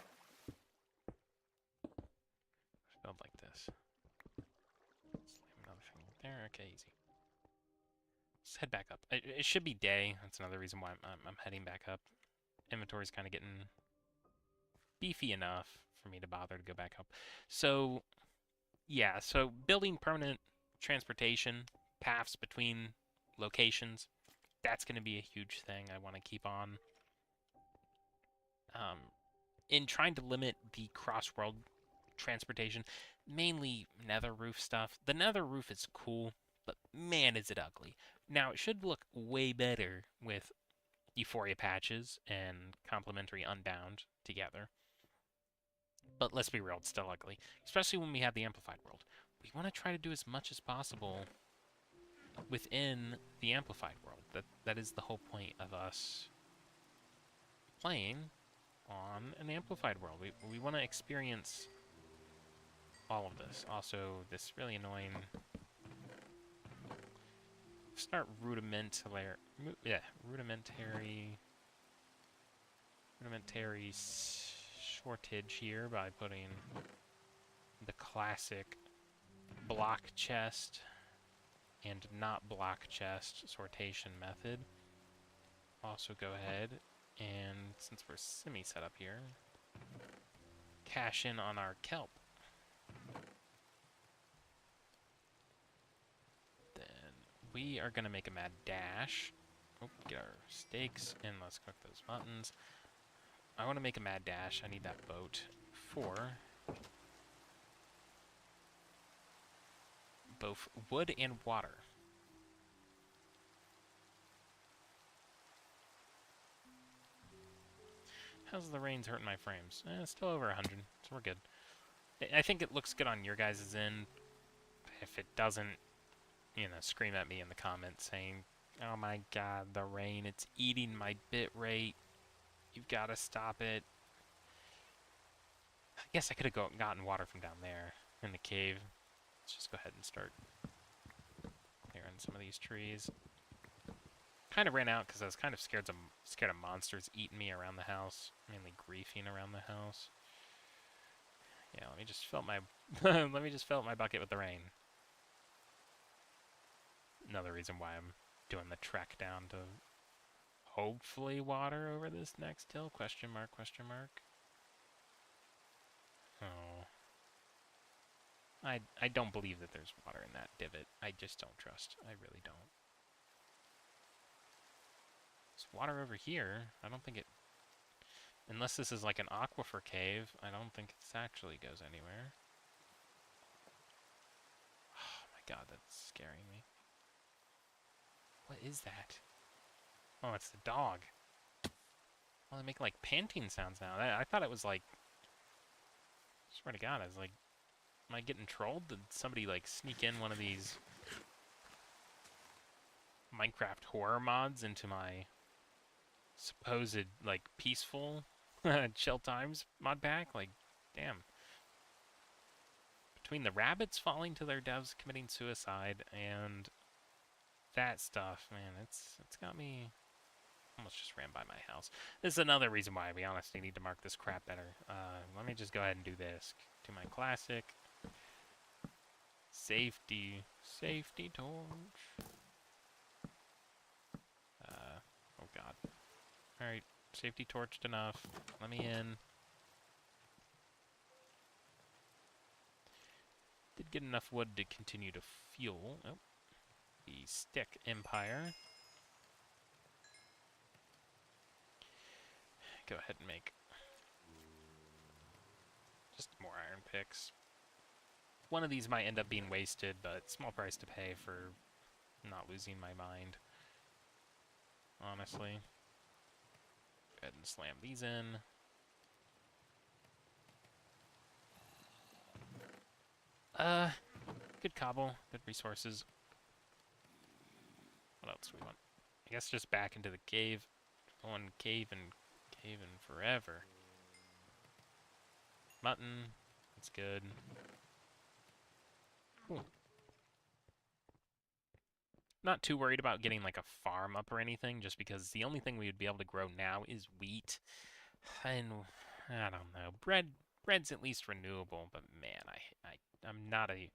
Build like this. Slam another thing there. Okay, easy. Let's head back up. It should be day. That's another reason why I'm heading back up. Inventory's kind of getting beefy enough for me to bother to go back up. So, yeah, so building permanent transportation paths between locations, that's going to be a huge thing I want to keep on. In trying to limit the cross-world transportation, mainly nether roof stuff. The nether roof is cool, but man, is it ugly. Now, it should look way better with Euphoria patches and complementary Unbound together. But let's be real, it's still ugly. Especially when we have the Amplified world. We want to try to do as much as possible within the Amplified world. That is the whole point of us playing on an Amplified world. We want to experience all of this. Also, this really annoying... Start rudimentary shortage here by putting the classic block chest and not block chest sortation method. Also go ahead and, since we're semi-set up here, cash in on our kelp. Then we are going to make a mad dash. Oh, get our steaks, and let's cook those muttons. I want to make a mad dash. I need that boat for both wood and water. How's the rains hurting my frames? It's still over 100, so we're good. I think it looks good on your guys' end. If it doesn't, you know, scream at me in the comments saying, "Oh my god, the rain, it's eating my bit rate. You've got to stop it." I guess I could have gotten water from down there in the cave. Let's just go ahead and start clearing some of these trees. Kind of ran out because I was kind of scared of monsters eating me around the house, mainly griefing around the house. Yeah, let me just fill up my let me just fill up my bucket with the rain. Another reason why I'm doing the trek down to hopefully water over this next hill? Question mark, question mark. Oh. I don't believe that there's water in that divot. I just don't trust. I really don't. There's water over here. I don't think it... Unless this is like an aquifer cave, I don't think this actually goes anywhere. Oh my god, that's scaring me. What is that? Oh, it's the dog. Oh, they make like panting sounds now. I thought it was like... I swear to god, I was like... Am I getting trolled? Did somebody like sneak in one of these Minecraft horror mods into my supposed like peaceful chill times mod pack? Like, damn. Between the rabbits falling to their deaths, committing suicide, and that stuff, man, it's got me... Almost just ran by my house. This is another reason why we honestly need to mark this crap better. Let me just go ahead and do this. Do my classic safety torch. Oh god. Alright, safety torched enough. Let me in. Did get enough wood to continue to fuel. Oh, the stick empire. Go ahead and make just more iron picks. One of these might end up being wasted, but small price to pay for not losing my mind. Honestly. Go ahead and slam these in. Good cobble, good resources. What else do we want? I guess just back into the cave. Going caving forever. Mutton, that's good. Cool. Not too worried about getting like a farm up or anything, just because the only thing we would be able to grow now is wheat. And I don't know, bread's at least renewable, but man, I'm not a,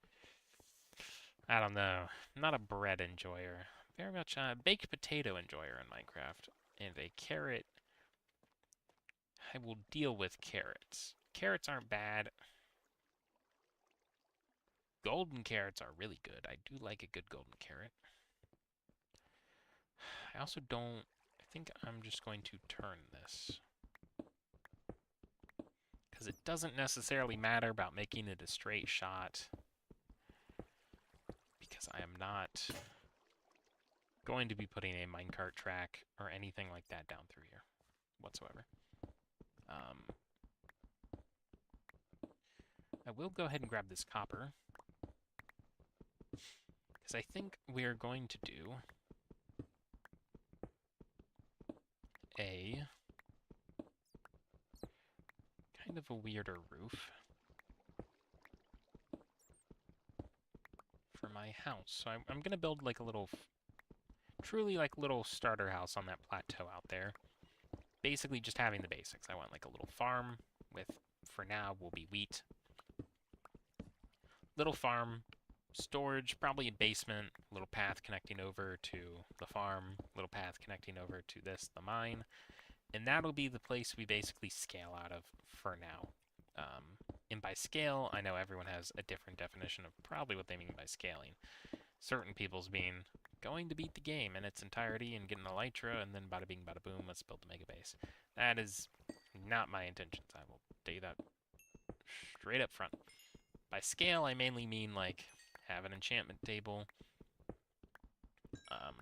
I don't know, I'm not a bread enjoyer. Very much a baked potato enjoyer in Minecraft. And a carrot, I will deal with carrots. Carrots aren't bad. Golden carrots are really good. I do like a good golden carrot. I also don't... I think I'm just going to turn this. Because it doesn't necessarily matter about making it a straight shot. Because I am not going to be putting a minecart track or anything like that down through here whatsoever. I will go ahead and grab this copper. Because I think we're going to do a kind of a weirder roof for my house. So I'm going to build like a little, truly like little starter house on that plateau out there. Basically just having the basics. I want like a little farm with, for now, will be wheat. Little farm, storage, probably a basement, little path connecting over to the farm, little path connecting over to this, the mine, and that'll be the place we basically scale out of for now. And by scale, I know everyone has a different definition of probably what they mean by scaling. Certain people's being going to beat the game in its entirety and get an elytra, and then bada bing, bada boom, let's build the mega base. That is not my intentions. I will tell you that straight up front. By scale, I mainly mean like have an enchantment table,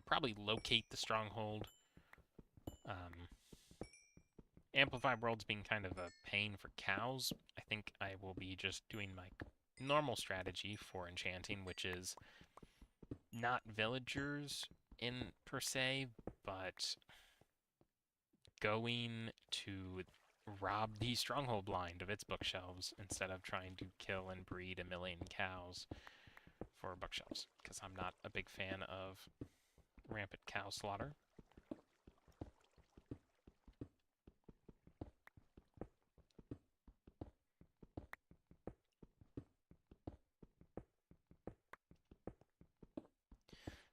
probably locate the stronghold. Amplify Worlds being kind of a pain for cows, I think I will be just doing my normal strategy for enchanting, which is not villagers in per se, but going to rob the stronghold blind of its bookshelves instead of trying to kill and breed a million cows for bookshelves, because I'm not a big fan of rampant cow slaughter.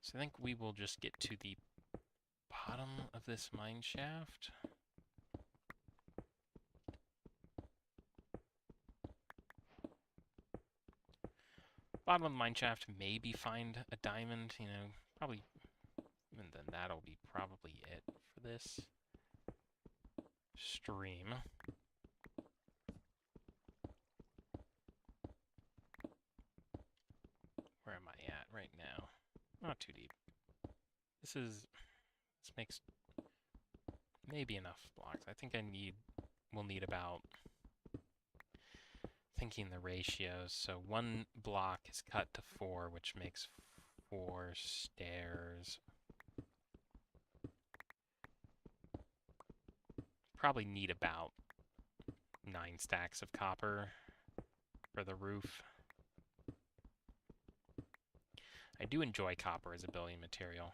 So I think we will just get to the bottom of this mine shaft. Bottom of the mine shaft, maybe find a diamond, you know, probably, even then that'll be probably it for this stream. Where am I at right now? Not too deep. This makes maybe enough blocks. I think we'll need about, thinking the ratios, so 1 block is cut to 4, which makes 4 stairs. Probably need about 9 stacks of copper for the roof. I do enjoy copper as a building material.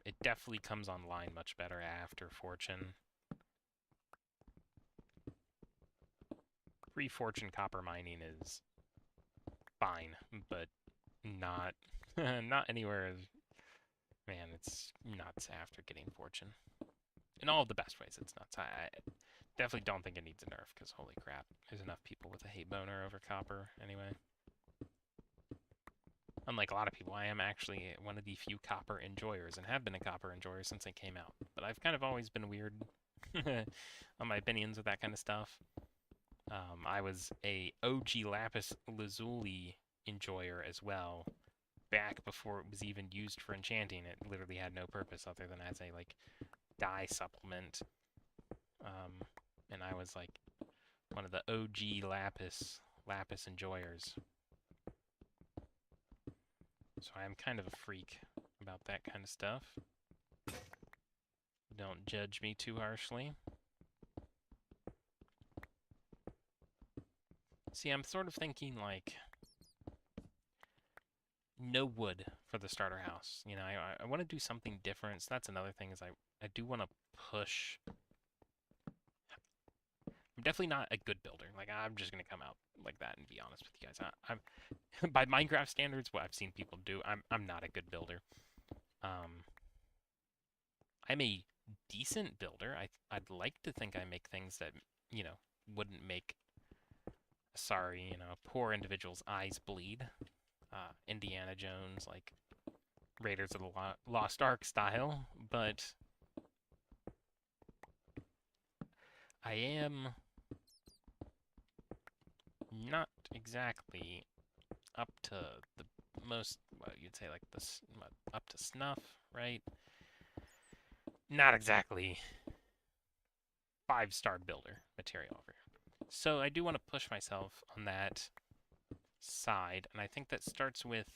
It definitely comes online much better after Fortune. Pre-Fortune copper mining is fine, but not not anywhere as, man, it's nuts after getting Fortune. In all of the best ways, it's nuts. I definitely don't think it needs a nerf, because holy crap, there's enough people with a hate boner over copper anyway. Unlike a lot of people, I am actually one of the few copper enjoyers, and have been a copper enjoyer since it came out. But I've kind of always been weird on my opinions with that kind of stuff. I was a OG Lapis Lazuli enjoyer as well, back before it was even used for enchanting. It literally had no purpose other than as a, like, dye supplement. And I was, like, one of the OG Lapis enjoyers. So I am kind of a freak about that kind of stuff. Don't judge me too harshly. See, I'm sort of thinking, like, no wood for the starter house. You know, I want to do something different. So that's another thing, is I do want to push. I'm definitely not a good builder. Like, I'm just going to come out like that and be honest with you guys. I'm by Minecraft standards, what I've seen people do, I'm not a good builder. I'm a decent builder. I'd like to think I make things that, you know, wouldn't make, sorry, you know, poor individuals' eyes bleed. Indiana Jones, like Raiders of the Lost Ark style, but I am not exactly up to the most, well, you'd say like this, up to snuff, right? Not exactly 5-star builder material over here. So I do want to push myself on that side, and I think that starts with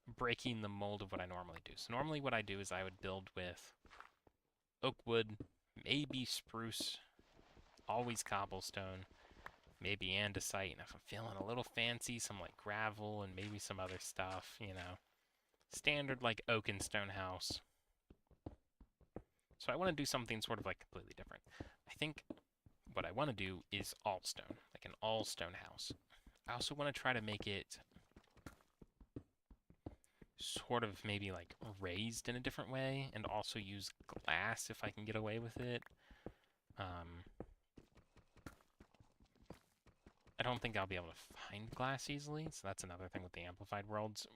breaking the mold of what I normally do. So normally what I do is I would build with oak wood, maybe spruce, always cobblestone, maybe andesite, and if I'm feeling a little fancy, some like gravel and maybe some other stuff, you know. Standard like oak and stone house. So I want to do something sort of like completely different. I think what I want to do is all stone, like an all stone house. I also want to try to make it sort of maybe like raised in a different way, and also use glass if I can get away with it. I don't think I'll be able to find glass easily, so that's another thing with the Amplified Worlds.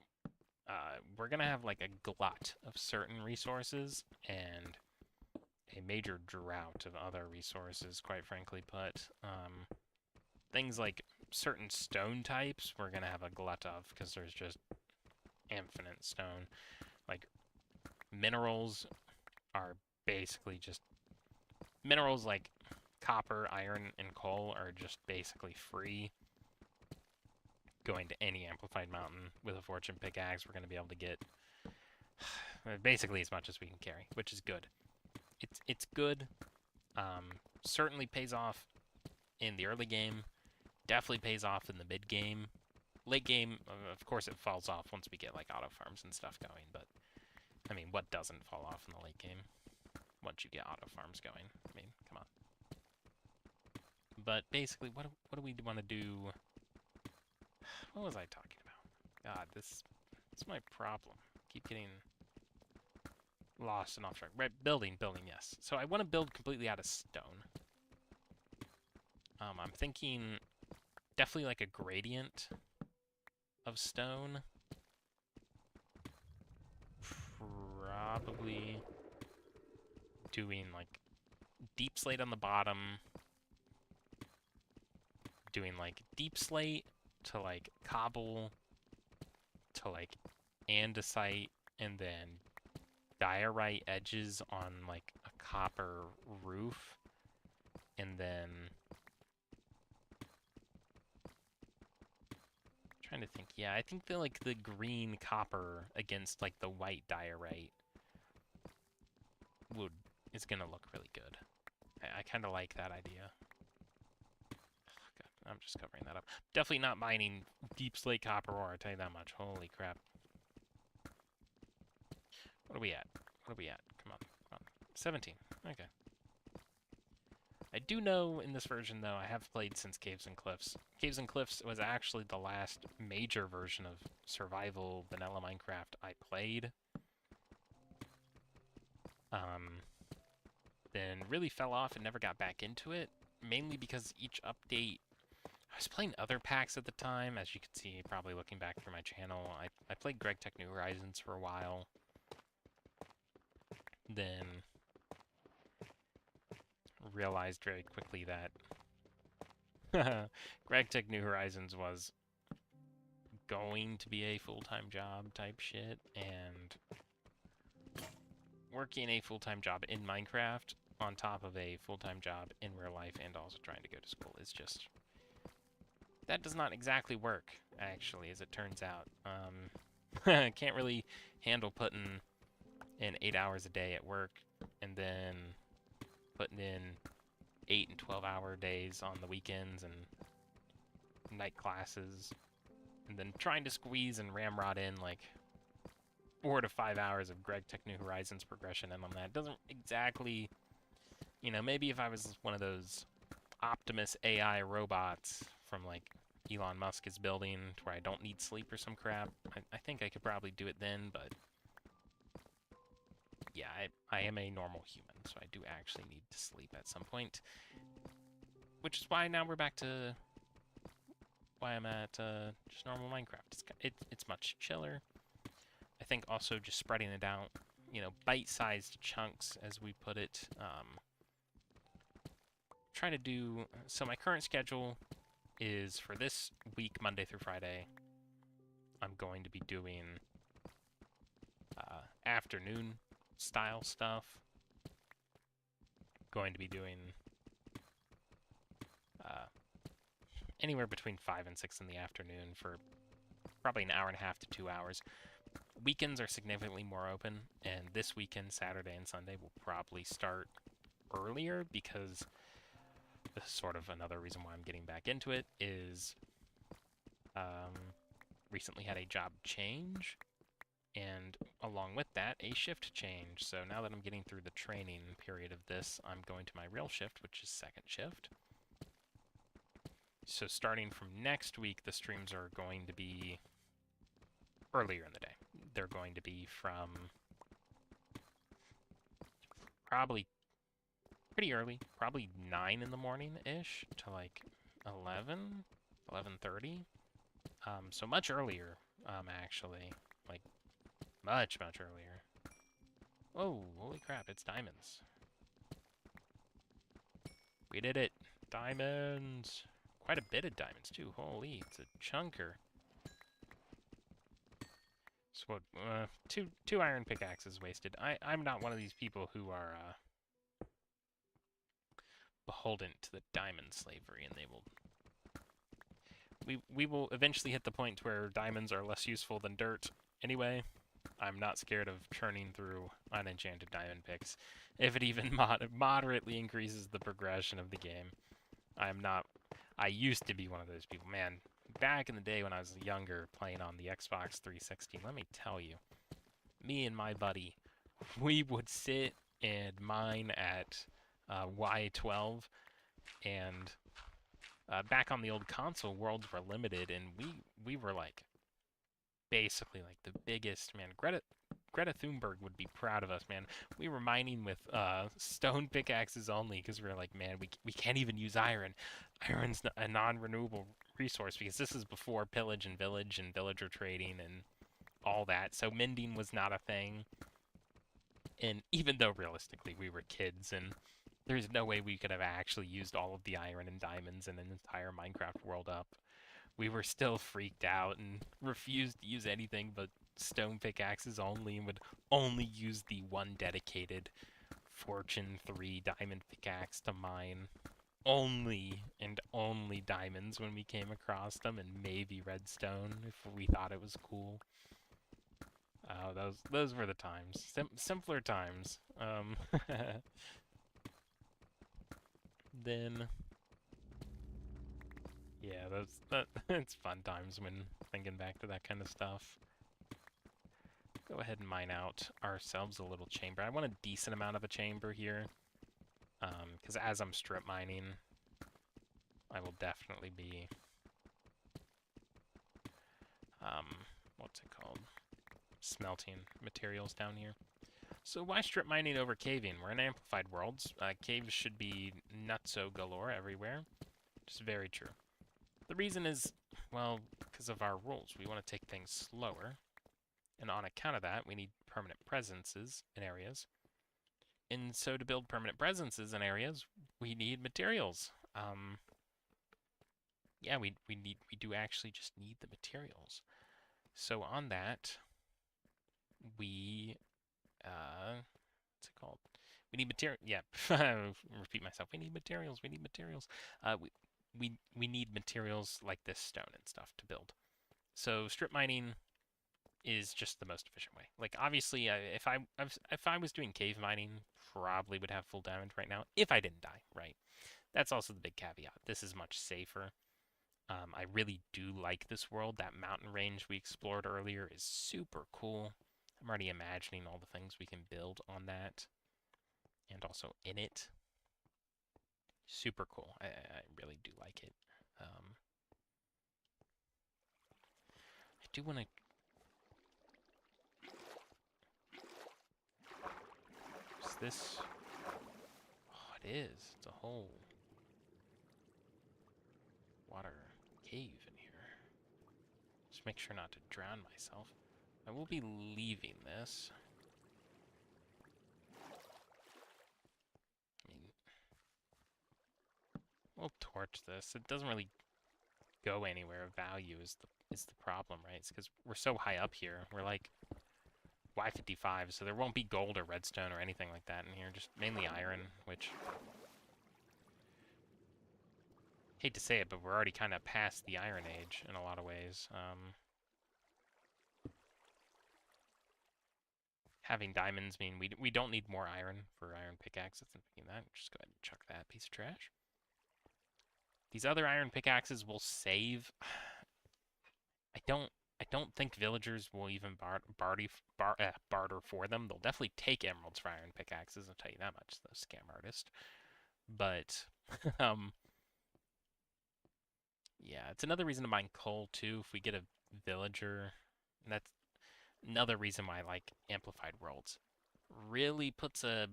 We're gonna have like a glut of certain resources and a major drought of other resources, quite frankly put. Things like certain stone types we're gonna have a glut of because there's just infinite stone. Like, minerals are basically just... Minerals like copper, iron, and coal are just basically free. Going to any Amplified Mountain with a Fortune Pickaxe, we're going to be able to get basically as much as we can carry, which is good. It's good. Certainly pays off in the early game. Definitely pays off in the mid game. Late game, of course, it falls off once we get like auto farms and stuff going. But I mean, what doesn't fall off in the late game once you get auto farms going? I mean, come on. But basically, what do we want to do? What was I talking about? God, this is my problem. Keep getting lost and off track. Right, building, yes. So I want to build completely out of stone. I'm thinking definitely like a gradient of stone. Probably doing like deep slate on the bottom. Doing like deep slate to like cobble to like andesite, and then diorite edges on like a copper roof, and then trying to think. Yeah, I think the green copper against like the white diorite is gonna look really good. I kind of like that idea. God, I'm just covering that up. Definitely not mining deep slate copper ore, I'll tell you that much. Holy crap. What are we at? What are we at? Come on. 17. Okay. I do know in this version, though, I have played since Caves and Cliffs. Caves and Cliffs was actually the last major version of survival vanilla Minecraft I played. Then really fell off and never got back into it, mainly because each update... I was playing other packs at the time, as you can see, probably looking back through my channel. I played GregTech New Horizons for a while. Then realized very quickly that GregTech New Horizons was going to be a full-time job type shit, and working a full-time job in Minecraft on top of a full-time job in real life and also trying to go to school is just... That does not exactly work, actually, as it turns out. Can't really handle putting in 8 hours a day at work and then putting in 8 and 12-hour days on the weekends and night classes, and then trying to squeeze and ramrod in like 4 to 5 hours of GregTech New Horizons progression in on that. Doesn't exactly, you know, maybe if I was one of those Optimus AI robots from like Elon Musk is building to where I don't need sleep or some crap, I think I could probably do it then, but yeah, I am a normal human, so I do actually need to sleep at some point. Which is why now we're back to why I'm at just normal Minecraft. It's much chiller. I think also just spreading it out, you know, bite-sized chunks, as we put it. Try to do... So my current schedule is for this week, Monday through Friday, I'm going to be doing afternoon style stuff. Going to be doing anywhere between 5 and 6 in the afternoon for probably an hour and a half to 2 hours. Weekends are significantly more open, and this weekend, Saturday and Sunday, will probably start earlier because this is sort of another reason why I'm getting back into it is recently had a job change, and along with that, a shift change. So now that I'm getting through the training period of this, I'm going to my real shift, which is second shift. So starting from next week, the streams are going to be earlier in the day. they're going to be from probably pretty early, probably 9 in the morning-ish to like 11, 11:30. So much earlier, actually. Like, much, much earlier. Whoa, holy crap, it's diamonds. We did it. Diamonds. Quite a bit of diamonds, too. Holy, it's a chunker. So what, two iron pickaxes wasted. I'm not one of these people who are, beholden to the diamond slavery, and they will... We will eventually hit the point where diamonds are less useful than dirt. Anyway, I'm not scared of churning through unenchanted diamond picks, if it even moderately increases the progression of the game. I used to be one of those people. Man, back in the day when I was younger, playing on the Xbox 360, let me tell you, me and my buddy, we would sit and mine at Y12, and back on the old console, worlds were limited, and we were like basically like the biggest, man. Greta Thunberg would be proud of us, man. We were mining with stone pickaxes only because we were like, man, we can't even use iron. Iron's a non-renewable resource because this is before pillage and village and villager trading and all that. So mending was not a thing. And even though realistically we were kids and there's no way we could have actually used all of the iron and diamonds in an entire Minecraft world up, we were still freaked out and refused to use anything but stone pickaxes only, and would only use the one dedicated Fortune 3 diamond pickaxe to mine only and only diamonds when we came across them, and maybe redstone if we thought it was cool. Those were the times. Simpler times. Then, yeah, it's fun times when thinking back to that kind of stuff. Go ahead and mine out ourselves a little chamber. I want a decent amount of a chamber here, because as I'm strip mining, I will definitely be, what's it called? Smelting materials down here. So why strip mining over caving? We're in Amplified Worlds. Caves should be nutso galore everywhere. Which is very true. The reason is, well, because of our rules. We want to take things slower. And on account of that, we need permanent presences in areas. And so to build permanent presences in areas, we need materials. Yeah, we do actually just need the materials. So on that, we, what's it called? We need material. Yeah, repeat myself. We need materials. We need materials. We need materials like this stone and stuff to build. So strip mining is just the most efficient way. Like obviously, if I was doing cave mining, probably would have full damage right now if I didn't die. Right. That's also the big caveat. This is much safer. I really do like this world. That mountain range we explored earlier is super cool. I'm already imagining all the things we can build on that and also in it. Super cool. I really do like it. I do want to... Is this... Oh, it is. It's a whole water cave in here. Just make sure not to drown myself. I will be leaving this. I mean, we'll torch this. It doesn't really go anywhere of value is the problem, right? It's because we're so high up here. We're like Y55, so there won't be gold or redstone or anything like that in here. Just mainly iron, which... Hate to say it, but we're already kind of past the Iron Age in a lot of ways. Having diamonds mean we don't need more iron for iron pickaxes and thinking that. Just go ahead and chuck that piece of trash. These other iron pickaxes will save. I don't think villagers will even barter for them. They'll definitely take emeralds for iron pickaxes, I'll tell you that much, the scam artist. But yeah, it's another reason to mine coal too. If we get a villager, and another reason why I like Amplified Worlds. Really puts a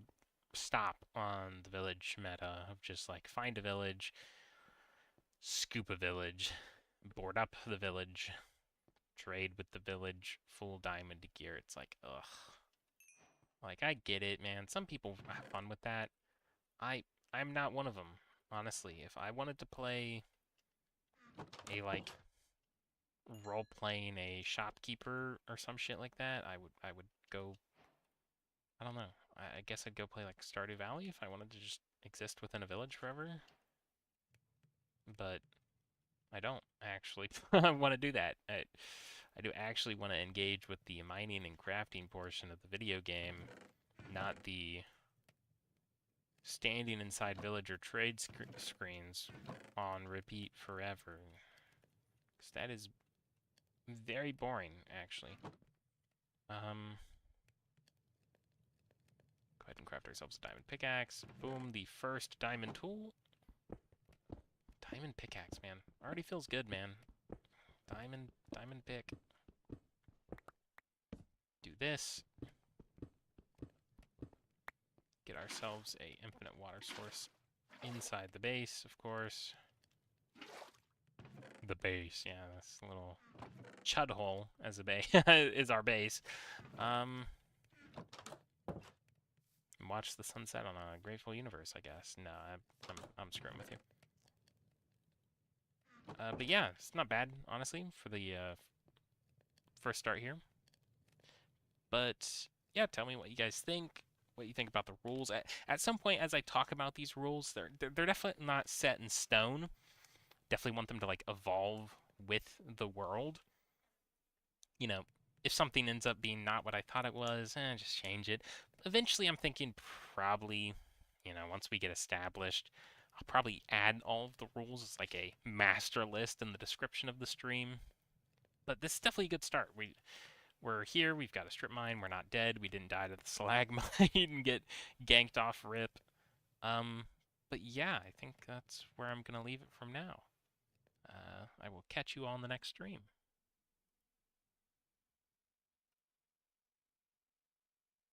stop on the village meta of just like find a village, scoop a village, board up the village, trade with the village, full diamond gear. It's like, ugh. Like, I get it, man. Some people have fun with that. I'm not one of them, honestly. If I wanted to play a, like, role-playing a shopkeeper or some shit like that, I would go, I don't know. I guess I'd go play, like, Stardew Valley if I wanted to just exist within a village forever. But I don't actually want to do that. I do actually want to engage with the mining and crafting portion of the video game, not the standing inside villager trade screens on repeat forever. Because that is very boring, actually. Go ahead and craft ourselves a diamond pickaxe. Boom, the first diamond tool. Diamond pickaxe, man. Already feels good, man. Diamond pick. Do this. Get ourselves a infinite water source inside the base, of course. The base, yeah, this little chud hole as a base is our base. Watch the sunset on a grateful universe, I guess. No, I'm screwing with you. But yeah, it's not bad, honestly, for the first start here. But yeah, tell me what you guys think. What you think about the rules. At some point, as I talk about these rules, they're definitely not set in stone. Definitely want them to like evolve with the world. You know, if something ends up being not what I thought it was, just change it. Eventually, I'm thinking probably, you know, once we get established, I'll probably add all of the rules as like a master list in the description of the stream. But this is definitely a good start. We're here, we've got a strip mine, we're not dead, we didn't die to the stalagmite and get ganked off rip. But yeah, I think that's where I'm going to leave it from now. I will catch you all in the next stream.